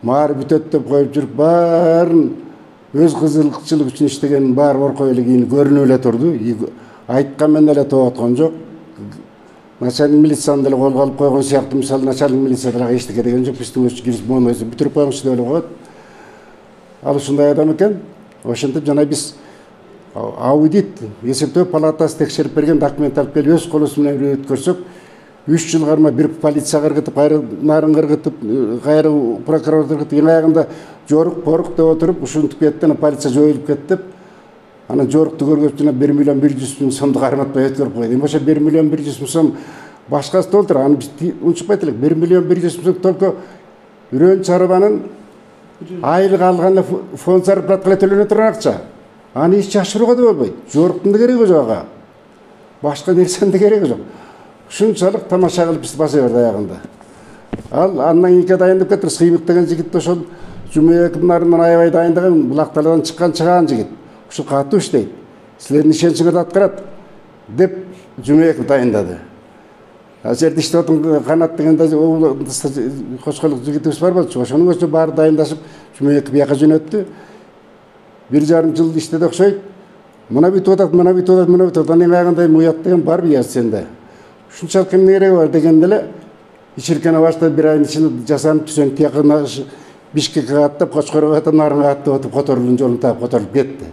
Маар бүтөт деп коюп жүрүп, баарын өз кызыкчылык үчүн иштегенин баары оркой эле кийин көрүнүп эле турду. Айткан менен эле тооткон жок. Начальник милицияны деле колго алып койгон сыяктуу, мисалы начальник милиция деле эчтеке деген жок, биздин өз кирип монойсу бүтүрүп койгончу деп эле коет. Ал ушундай адам экен. Ошентип жана биз аудит эсептөө палатасы текшерип берген документ алып келип өз колубуз менен өткөрсөк, 3 жыл карма бир полиция кыргытып, кайра нарын кыргытып, кайра прокурор кыргытып, эң аягында жорук деп отуруп, ушинтип кетти, полиция жоюлуп кетти. Анан жорукту көргөзүп жана 1 миллион 100 миң сомду карматпай өткөрүп койду. Эми ошо 1 миллион 100 миң сом башкасы толтур. Аны биз унчукпайт элек. 1 миллион 100 миң сом только үрөн чарбанын айлык алган фонд зарплатка төлөнө турган акча. Аны эч жашырууга да болбойт. Жоруктун да кереги жок ага. Башка нерсенин да кереги жок. Ушунчалык тамаша кылып бизди баса берди аягында. Ал андан кийинки дайындап кетти. Сыймык деген жигит ошол Жумабековдун артынан аябай дайындаган, булактардан чыган жигит. Ушул катуу иштейт. Силердин ишеничиңерди аткарат деп Жумабеков дайындады. Жерде иштеп аткан Канат деген кошколук жигитибиз бар болчу. Ошонун өзү баары дайындашып Жумабеков бияка жөнөттү. 1,5 жыл иштеди окшойт. Мына бүтүп атат, мына бүтүп атат, мына бүтүп атат. Анын аягында уят деген бар бия сенде. Ушунчалык эмне кереги бар дегенде эле иширкене баштап бир айдын ичинде жасанып түзөн тиякына Бишкекке аттап, Кочкорго аттап, Нарынга аттап отуруп, которулун жолун таап которулуп кетти.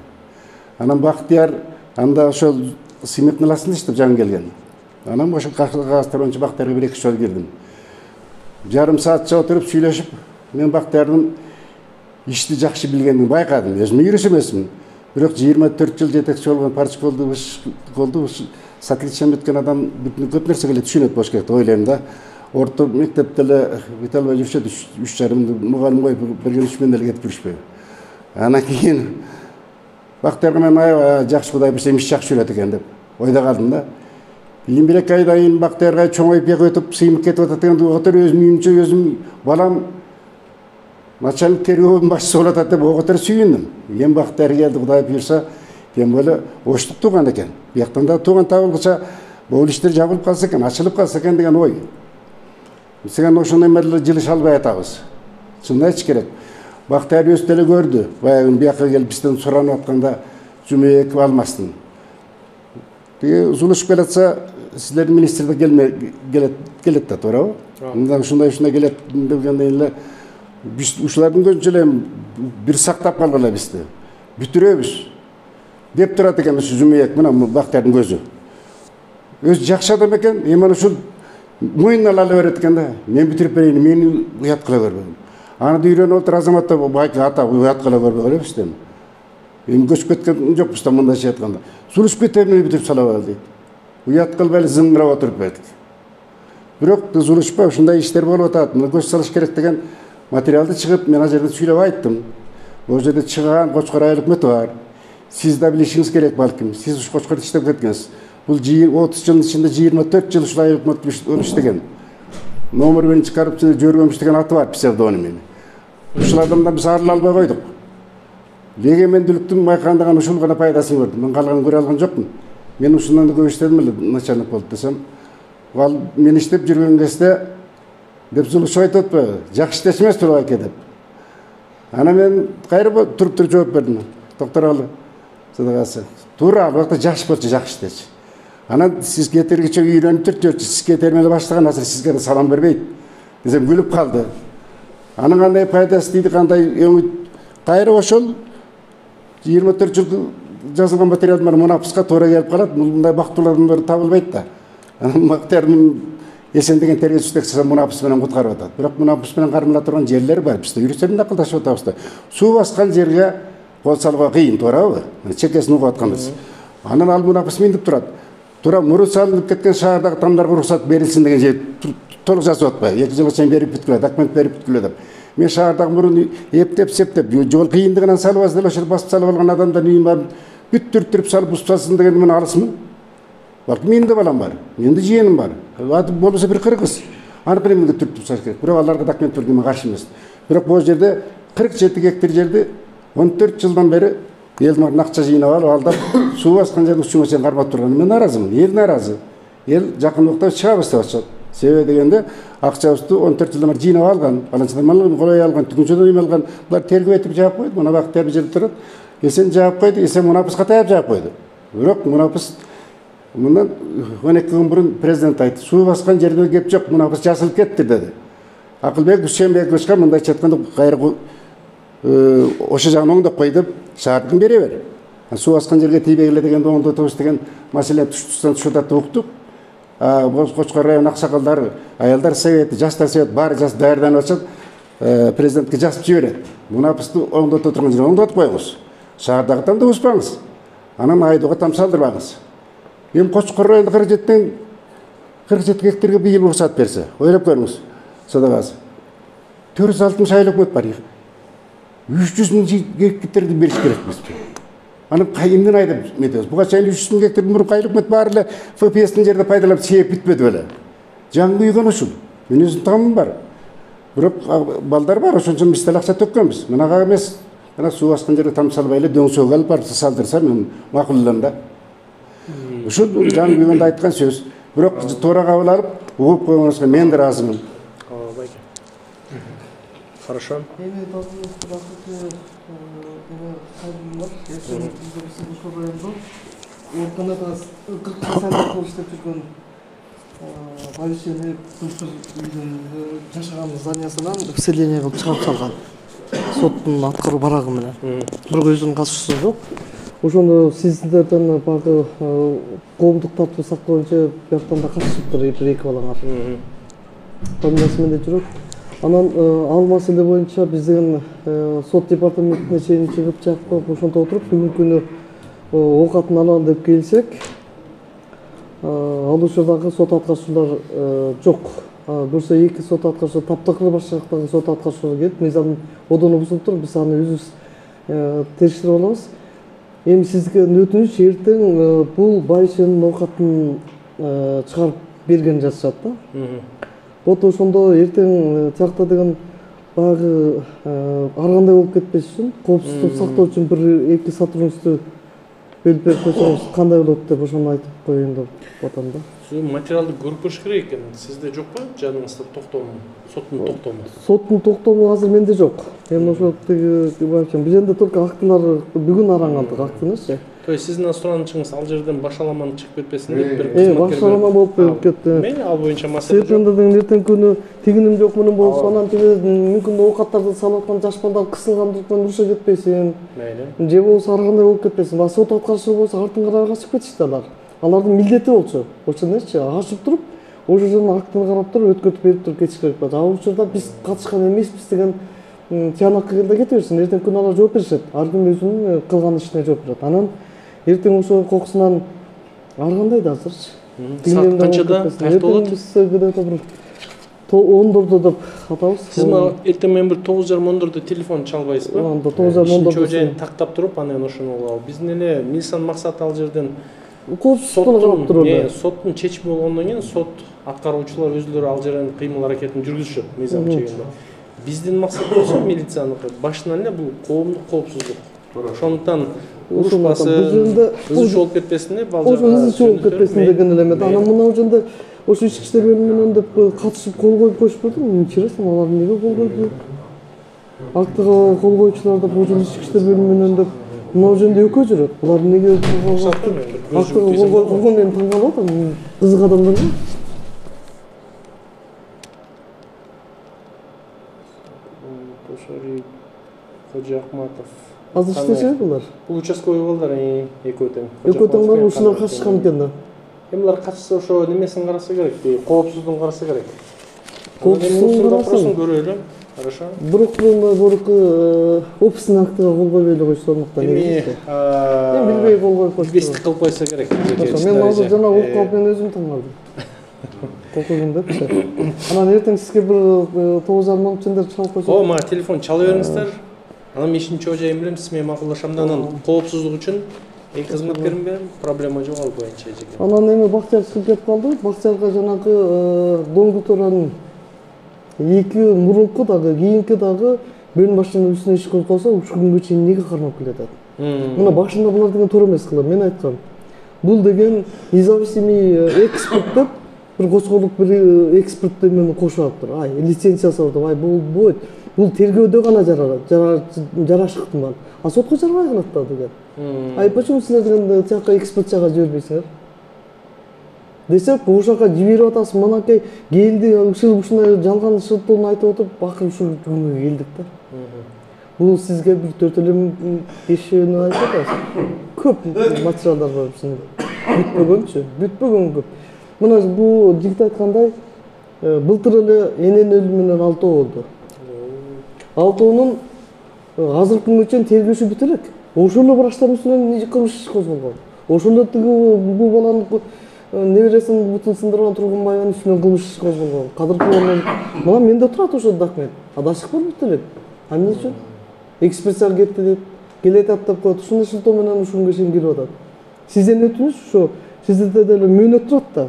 Анан Бактияр анда ошол Сыймык наласында иштеп жаңы келген. Анан ошол кагаздар боюнча Бактиярга 1-2 жолу кирдим. Жарым саатча отуруп сүйлөшүп, мен Бактиярдын ишти жакшы билгенин байкадым. Өзүм юрист эмесмин. Бирок 24 жыл жетекчи болгон Парчколду сатылышан өткөн адам көп нерсеге эле түшүнөт болуш керек деп ойлойм да. Орто мектепте эле бете албай жүрүшөт, 3,5 мугалим коюп берген 3 менен эле кетип жүрүшпөйбү. Анан кийин Бактиярга мен аябай жакшы Кудай берсе иш жакшы жүрөт экен деп ойдо калдым да. Кийин 1-2 айдан кийин Бактиярга чоңоюп бияка өтүп Сыймык кетип атат дегенде отур өзүм үйүмчө өзүм балам начальник тергөө башчысы болуп атат деп оготор сүйүндүм. Эми Бактияр келди, Кудай буйрса, эми эле оштук тууган экен. Бияктан да тууган табылгыча бул иштер жабылып калса экен, ачылып калса экен деген ой. Сен ошондой эле жылыша албай атабыз. Чынын айтыш керек. Бактияр өз деле көрдү. Баягы бияка келип бизден суранып атканда Жумабеков Алмаздын. Тиги зулушуп келатса, силердин министрде келет да, туурабы? Мындан ушундай келет дегенден эле биз ушулардын көзүнчө эле бир сактап калгыла бизди. Бүтүрөбүз деп турат экен ушу Жумабеков менен Бактиярдын көзү. Өзү жакшы адам экен, эми ушул мойнуна ала берет экен да. Мен бүтүрүп берейин, мени уят кыла көрбөйм. Аны да үйрөнүп отур Азаматта байка ата уят кыла көрбөй коебуз дейм. Эми көчүп кеткен жокпуз да мындай айтканда. Сурушуп кетип мени бүтүрүп сала бер дейт. Уят кылбай эле зыңгырап отуруп бердик. Бирок зулушпай ушундай иштер болуп атат. Мына көз салыш керек деген материалды чыгып мен ал жерде сүйлөп айттым. Ол жерде чыган Кочкор айыл өкмөтү бар. Сиз да билишиңиз керек балким. Сиз ушу Кочкордо иштеп кеткенсиз. Бул 30 жылдын ичинде 24 жыл ушул айыл өкмөтү иштеген. Номер 1 коррупцияда жөргөмүш деген аты бар, псевдоними. Ушул адамдан биз арыла албай койдук. Эгемендүүлүктүн байкандаган ушул гана пайдасын көрдүм. Мен калганын көрө алган жокмун. Мен ушундан да көп иштедим эле, начальник болуп десем. Ал мен иштеп жүргөн кезде деп Зулушев айтып атпайбы? Жакшы иш эмес Турабайке деп. Ана мен кайра туруп жооп бердим. Токтуралы. Садагасы. Туура, бирок жакшы болчу, жакшы дечи. Анан сиз кетиргиче үйрөнүп жүрчү, сиз кетермеле баштаган азыр сизге салам бербейт. Десем күлүп калды. Анын кандай пайдасы дейди, кандай өңүт кайра ошол 24 жыл жазылган материалдар мунапыска туура келип калат. Мындай бактылуу адамдар табылбайт да. Анан Мактардын эсендеген тергөөчүсү десе мунапыс менен куткарып атат. Бирок мунапыс менен кармыла турган жерлер бар. Бизде юристтер менен акылдашып атабыз да. Суу баскан жерге кол салууга кыйын, туурабы? Чекесин угуп атканбыз. Анан ал мунапыс миндип турат. Тура муру салынып кеткен шаардагы тамдарга уруксат берилсин деген жер толук жазып атпайбы? 2 жылга чейин берип бүткүлө, документ берип бүткүлө деп. Мен шаардагы муруну эптеп, септеп, жол кыйындыгынан салып деп ошол басып салып алган адамдар үйүн барып бүттүрүп салып бузуп салсын деген мен алысмын. Балким менин да балам бар, менин да жыйеним бар. Аты болбосо бир кыргыз. Аны эмнеге түртүп салыш керек? Бирок аларга документ берүүгө каршы эмес. Бирок бул жерде 47 гектар жерди 14 жылдан бери элдин акча жыйнап алып, алдап суу баскан жерди учуңа чейин кармап турган. Мен наразымын, эл наразы. Эл жакын убакта чыгабыз деп атышат. Себеби дегенде акчабызды 14 жылдан бери жыйнап алган, балансырмалыгын колой алган, түгүнчөдөн эме алган. Булар тергөө этип жаап койду. Мына бактар бир жерде турат. Эсен жаап койду, эсен мунапыска таяп жаап койду. Бирок мунапыс мындан 12 күн мурун президент айтты. Суу баскан жерде кеп жок, мунапыс жасылып кетти деди. Акылбек Дүйшөнбековичке мындайча айтканда кайра ошо жагын оңдоп кой деп шаардын бере бер. Суу баскан жерге тийбегиле дегенде оңдотобуз деген маселе тушутат уктук. Кочкор район аксакалдары, аялдар совети, жаштар совети баары жас даярданып атышат. Президентке жазып жиберет. Мунапысты оңдото турган жерге оңдотуп коюңуз. Шаардагы тамды буспаңыз. Анан айдоого там салдырбаңыз. Эми Кочкор районунда 47 гектарга быйыл уруксат берсе, ойлоп көрүңүз. Садагасы. 460 айыл өкмөт бар. 300 миң гектарды бериш керекпиз. Аны кайымдан айдап метебиз. Буга чейин 300 миң гектар мурун айыл өкмөт бар эле ФПСтин жерде пайдаланып сээп бүтпөдү беле. Жаңы үйгөн ушул. Мен өзүм таамым бар. Бирок балдар бар, ошончо биз деле акча төккөнбүз. Мынага эмес. Ана суу баскан жерге там салбай эле дөңсөөгө алып барып салдырса мен макулланам да. Ушул жаңы үйгөндө айткан сөз. Бирок туура кабыл алып, угуп койгонуңузга мен да ыраазымын. Хорошо. Эми дагы кайдым бар. Ошол райондо ортонада 40% кылып иштеп жүргөн Байшени үйдүн жашаган зданиясынан вселение кылып чыгарып салган. Соттун аткаруу барагы менен. Бирок өзүнүн катышуусу жок. Ошондо сиздерден багы коомдук тартып сактоо боюнча бияктан да катышыптыр бир-эки балаңар. Фамилиясы менде жүрөт. Анан ал маселе боюнча биздин сот департаментине чейин чыгып чакырып ошонто отуруп бүгүнкү күнү оокатын алалы деп келсек, ал учурдагы сот аткарчылар жок. Көрсө 2 сот аткарчы таптакыр башчылыктагы сот аткарчылар келип, мыйзам одону бузуп туруп, биз аны өзүбүз териштирип алабыз. Эми сизге өтүнүч, эртең бул Байшенин оокатын чыгарып берген жазышат да. Вот ошондо эртең тиякта деген баягы ар кандай болуп кетпеш үчүн, коопсуздукту сактоо үчүн 1-2 сотрудникту бөлүп берип койсоңуз кандай болот деп ошону айтып коеюн деп атам да. Материалды көрүп көрүш керек экен. Сизде жокпу жаныңызда токтому, соттун токтому? Соттун токтому азыр менде жок. Эми ошо бул жерде только актылар бүгүн араңалдык актынычы. То есть сиздин суранычыңыз ал жерден башаламаны чыгып кетпесин деп бир кызматкер. Башалама болуп кетти. Мени ал боюнча маселе жок. Сетендердин эртең күнү тигиним жок мунун болуп, анан тиги мүмкүн оокаттарды салып аткан жаш балдар кысылгандыктан уруша кетпесин. Мейли. Же болбосо ар кандай болуп кетпесин. Сот аткарчылар болсо артын карап качып кетишти алар. Алардын милдети болчу. Ошондойчу качып туруп, ошол жердин актын карап туруп, өткөртүп берип туруп кетиш керек болот. Ал учурда биз катышкан эмеспиз деген тиянакка келде кете берсин. Эртең күнү алар жооп беришет. Ар ким өзүнүн кылган ишине жооп берет. Анан эртең ошо кокусунан ар кандай да азырчы. Саат канчада аякталат? Биз где-то 10'durda деп атабыз. Сиз мага эртең менен бир 9:30-10:00 телефон чалбайсызбы? Анда 9:30 Чөжен тактап туруп, анан ошону алып. Биздин эле милициянын максаты ал жерден коопсуздукту карап турат. соттун чечими болгондон кийин сот аткаруучулар өзүлөрү ал жерден кыймыл аракетин жүргүзүшөт мыйзам чегинде. Биздин максат болсо милицияныкы башынан эле бул коомдук коопсуздук. Ошондуктан урушпасын, ызы болуп кетпесин деп ал жерде. Ошо ызы болуп кетпесин деген эле эмет. Анан мына ошондо ошо ички иштер бөлүмүнөн деп катышып кол коюп коюшпадыбы? Интересно, алар эмнеге кол койду? Актыга кол коюучулар деп ошо ички иштер бөлүмүнөн деп мына жөнүндө экөө жүрөт. Булар эмнеге актыга кол койгон мен таң калып атам. Кызык адамдар го. Кожо Акматов. Азыр иштешеби булар? Бул участковый балдар экөө тең. Экөө тең бар, ушулар катышкан экен да. Булар катышса ошо немесин караса керек, коопсуздугун караса керек. Коопсуздугун карасын көрөлү. Хорошо. Бурукун опустун актыга кол койбой эле койсондуктан эми билбей кол коюп койду. Билбестик кылып койсо керек. Мен азыр жана окуп калып мен өзүм таң калдым. Кол койгон депчи. Анан эртең сизге бир 9:30 чендер чалып койсо. О, мага телефон чала бериңиздер. Анан мен ишинчи жайым менен сиз менен макулдашам да анан коопсуздук үчүн кызматкерим берем, проблема жок ал боюнча эжеке. Анан эми Бактияр чыгып кетип калды. Бактиярга жанагы Доңгул Торанын эки мурунку дагы, кийинки дагы бөлүм башчынын үстүнө иш козголсо, ушул күнгө чейин эмнеге кармап келатат? Мына башында булар деген туура эмес кылып, мен айткам. Бул деген независимый эксперт деп бир козголуп бир эксперт демени кошуп атыптыр. Ай, лицензиясы бар деп, ай бул болот. Бул тергөөдө гана жарашыктыман. А сотко жарабай калат да деген. Ай, почему силер деген тияка эксперт жага жибербейсиңер? Десек, ошака жиберип атасыз, манакей келди, ушундай жалган шылтоону айтып отуруп, бакыр ушул күнгө келдик да. Бул сизге бир 4 кишини айтып атасыз. Көп материалдар бар бизде. Бүтпөгөнчү, көп. Мына бул жигит айткандай, былтыр эле эненин өлүмүнөн 6 болду. 6-нун азыркы күнгө чейин тергөөсү бүтө элек. Ошол эле врачтардын үстүнөн кылмыш иш козголгон. Ошол эле бул баланын небересин бутун сындырган Тургунбаеванын үстүнөн кылмыш иш козголгон. Кадыркуловдун мына менде турат ошол документ. Адашык бар бүтө элек. Эмне үчүн? Экспертиза кетти дейт. Келет деп коет. Ушундай шылтоо менен ушунга чейин кирип атат. Сиздин өтүнүч ошо сизде деле мөөнөт турат да.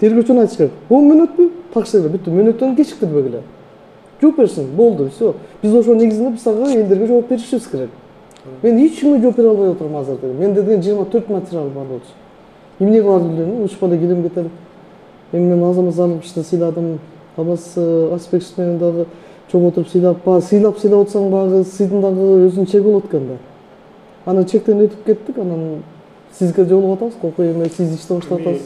Тергөөчүнө айтыш керек. Бул мөөнөтпү? Такшы эле бүттү. Мөөнөттөн кечиктирбегиле. Жооп берсин, болду, всё. Биз ошо негизинде биз ага элдерге жооп беришибиз керек. Мен эч кимге жооп бере албай отурам азыр деген. Менде деген 24 материал бар болчу. Эмне кылар билбейм, учпа эле келем кетем. Эми мен Азамат Залымовичти сыйладым. Абас Аспеков менен дагы чоң отуруп сыйлап отсаң багы сыйдын дагы өзүнүн чеги болот экен да. Анан чектен өтүп кеттик, анан сизге жолугуп атабыз, колко эми сиз иште баштатасыз.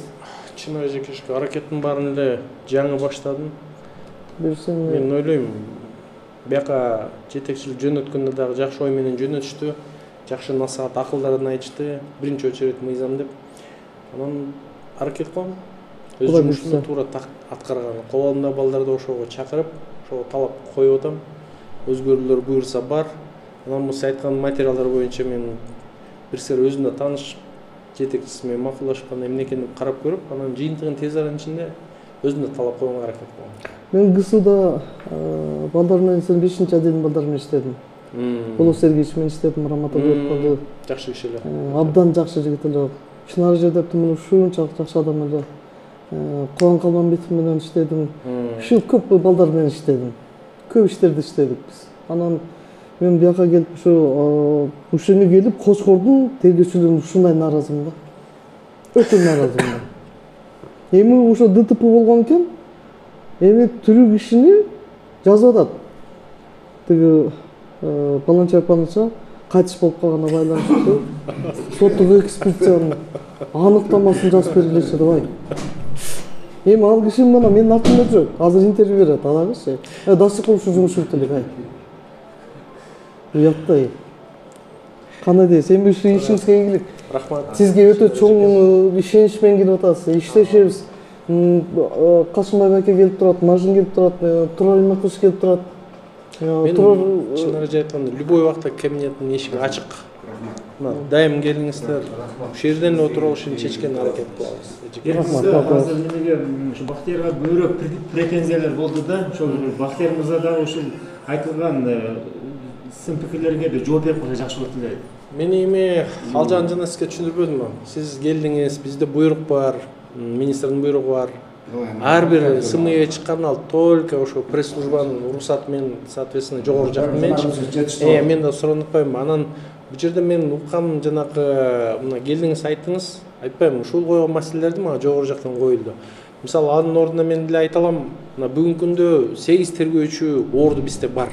Чын эжекешке аракеттин баарын эле жаңы баштадым. Берсең Мен ойлойм, бияка жетекчилик жөнөткөндө дагы жакшы ой менен жөнөтүштү. Жакшы насаат, акылдарын айтышты. Биринчи очередь мыйзам деп. Анан аракет кылам. Өз жумушумду туура аткарган. Колумда балдарды ошого чакырып, ошого талап коюп атам. Өзгөрүүлөр буйрса бар. Анан бул сиз айткан материалдар боюнча мен бир сер өзүмдө тааныш жетекчиси менен макулдашкан эмне экенин карап көрүп, анан жыйынтыгын тез аранын ичинде өзүмдө талап койгонго аракет кылам. Мен ГСУда балдар менен 5-чи отделдин балдар менен иштедим. Боло Сергеевич менен иштедим, Рамат Абдулов. Жакшы киши эле. Абдан жакшы жигит эле. Чынар жердептим, мына ушунчалык жакшы адам эле. Кубан Калманбетов менен иштедим. Ушу көп балдар менен иштедим. Көп иштерди иштедик биз. Анан мен бияка келип ушуга келип Кошкордун тергөөчүлөрүнө ушундай нааразымын да. Өтө нааразымын. Эми ошо ДТП болгон экен. Эми тирүү кишини жазып атат. Тиги баланча кайтыш болуп калганына байланыштуу соттук экспертизанын аныктамасын жазып бергилечи деп ай. Эми ал киши мына менин артымда жүрөт. Азыр интервью берет, алабызчы. Дасыков ушу жумуш бүтө элек ай. Уяттай. Кандай дейсиз? Эми ушу ишиңизге ийгилик. Рахмат. Сизге өтө чоң ишенич менен келип атасыз. Иштешебиз. Касымбай аке келип турат, Мажин келип турат, Турар Имакович келип турат. Мен чын эле айтканда любой убакта кабинеттин эшиги ачык. дайым келиңиздер. Ушул жерден отуруп алышын чечкен аракет кылабыз. Азыр эмеге ушу Бактиярга көбүрөөк претензиялар болду да, ошол Бактияр мырза дагы ушул айтылган сын пикирлерге де жооп берип койсо жакшы болот эле. Мен эми ал жагын жана сизге түшүндүрбөдүмбү? Сиз келдиңиз, бизде буйрук бар, министрдин буйругу бар. Ар бир СМИге чыккан ал только ошо пресс-службанын уруксаты менен, соответственно, жогору жактан менчи. Мен да сурап атпаймынбы. Анан бул жерде мен укканым жанагы мына келдиңиз айттыңыз, айтпайм, ушул койгон маселелерди мага жогору жактан коюлду. Мисалы анын ордуна мен деле айта алам, мына бүгүнкү күндө 8 тергөөчү орду бизде бар.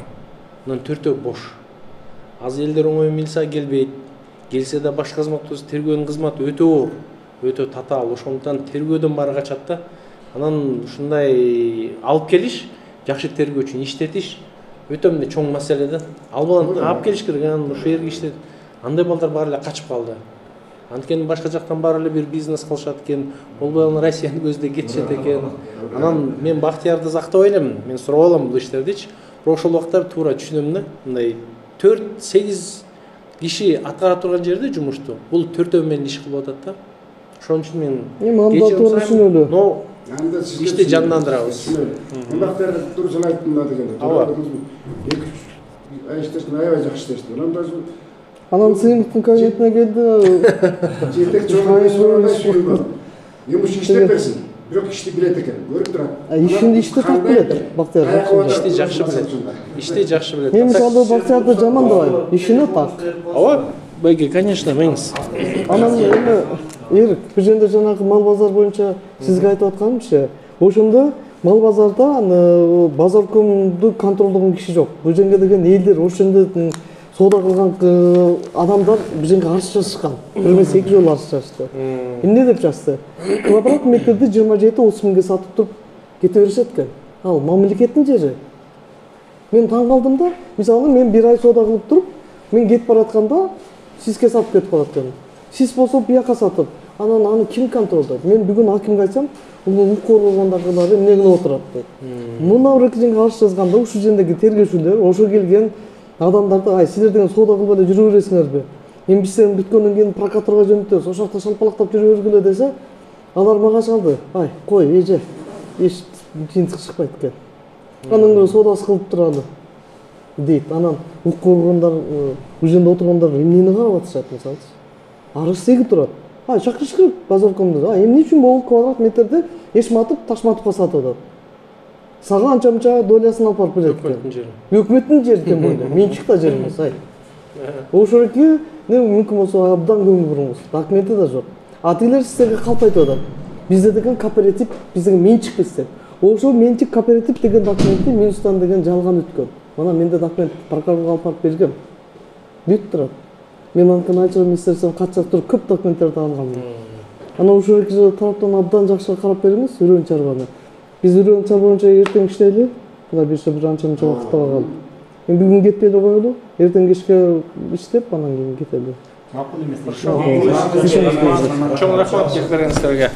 Анан 4-өө бош. Аз элдер оңой милиция келбейт. Келсе да башка кызмат тергөөнүн кызматы өтө оор, өтө татаал. Ошондуктан тергөөдөн баары качат да. Анан ушундай алып келиш, жакшы тергөөчүнү иштетиш өтө мындай чоң маселе да. Ал баланы алып келиш керек, анан ошол жерге иштет. Андай балдар баары эле качып калды. Анткени башка жактан баары эле бир бизнес кылышат экен, ол баланы Россиянын көзүндө кетишет экен. Анан мен Бактиярды зактабай элем, мен сурап алам бул иштердичи. Бирок ошол убакта туура түшүнөм да. Мындай 4-8 киши аткара турган жерде жумушту. Бул 4-өө менен иш кылып атат да. Ошон үчүн мен анда туура түшүнөлү. Но ишти жандандырабыз. Бактияр дурус эле айттым да дегенде. Ооба. Иштештин аябай жакшы иштешти. Анан сыймыктын кабинетине келди. Жетекчи чоң жумуш иштеп берсин. Бирок ишти билет экен, көрүп турат. Ишинди ишти так билет Бактияр. Ишти жакшы билет. Ишти жакшы билет. Мен мисалы Бактиярды жамандабайм. Ишине так. Ооба, байке, конечно, меңиз. Анан эми Эрик, бул жерде жанагы мал базар боюнча сизге айтып атканымча, ошондо мал базарда базаркомду контролдогон киши жок. Бул жерге деген элдер, ошондо соода кылган адамдар бул жерге арыз жазышкан. Бир эмес 2 жолу арыз жазышты. Эмне деп жазды? Квадрат метрди 27-30 миңге сатып туруп кете беришет экен. Ал мамлекеттин жери. Мен таң калдым да, мисалы мен 1 ай соода кылып туруп, мен кетип баратканда сизге сатып кетип калат экен. Сиз болсо бияка сатып, анан аны ким контролдойт? Мен бүгүн акимге айтсам, бул укук органдагылар эмне кылып отурат дейт. Мына бир жерге арыз жазганда ушул жердеги тергөөчүлөр, ошо келген адамдарды, ай силер деген соода кылбай эле жүрө бересиңерби? Эми биз сени бүткөндөн кийин прокуратурага жөнөтөбүз, ошол жакта шалпалактап жүрө бергиле десе, алар мага чалды. Ай, кой, эже, эч жыйынтык чыкпайт экен. Анан соодасы кылып туралы дейт. Анан укук органдар, бул жерде отургандар эмнени карап атышат мисалычы? Арыз сегип турат. Ай, чакырыш керек базаркомду. Ай, эмне үчүн бул квадрат метрди эшматып Ташматовго сатып атат? Сага анча-мынча долясын алып барып берет экен. Өкмөттүн жери экен бойда. Менчикта жер эмес, ай. Ошондо мүмкүн болсо абдан көңүл буруңуз. Документи да жок. А тигилер сизге калп айтып атат. Бизде деген кооператив, бизде менчик бизде. Ошол менчик кооператив деген документти Минустан деген жалган өткөн. Мына менде документ прокурорго алып барып бергем. Бүт турат. Мен анткени ачык министрликтен кат жазып туруп көп документтерди алгам. Анан ошол эки тараптан абдан жакшы карап бериңиз үрөн чарбаны. Биз үрөн чарба боюнча эртең иштейли. Булар бир анча-мынча убакытта калды. Мен бүгүн кетпей эле коелу. Эртең кечке иштеп, анан кийин кетели. Макул эмес. Чоң рахмат бергениңиздерге.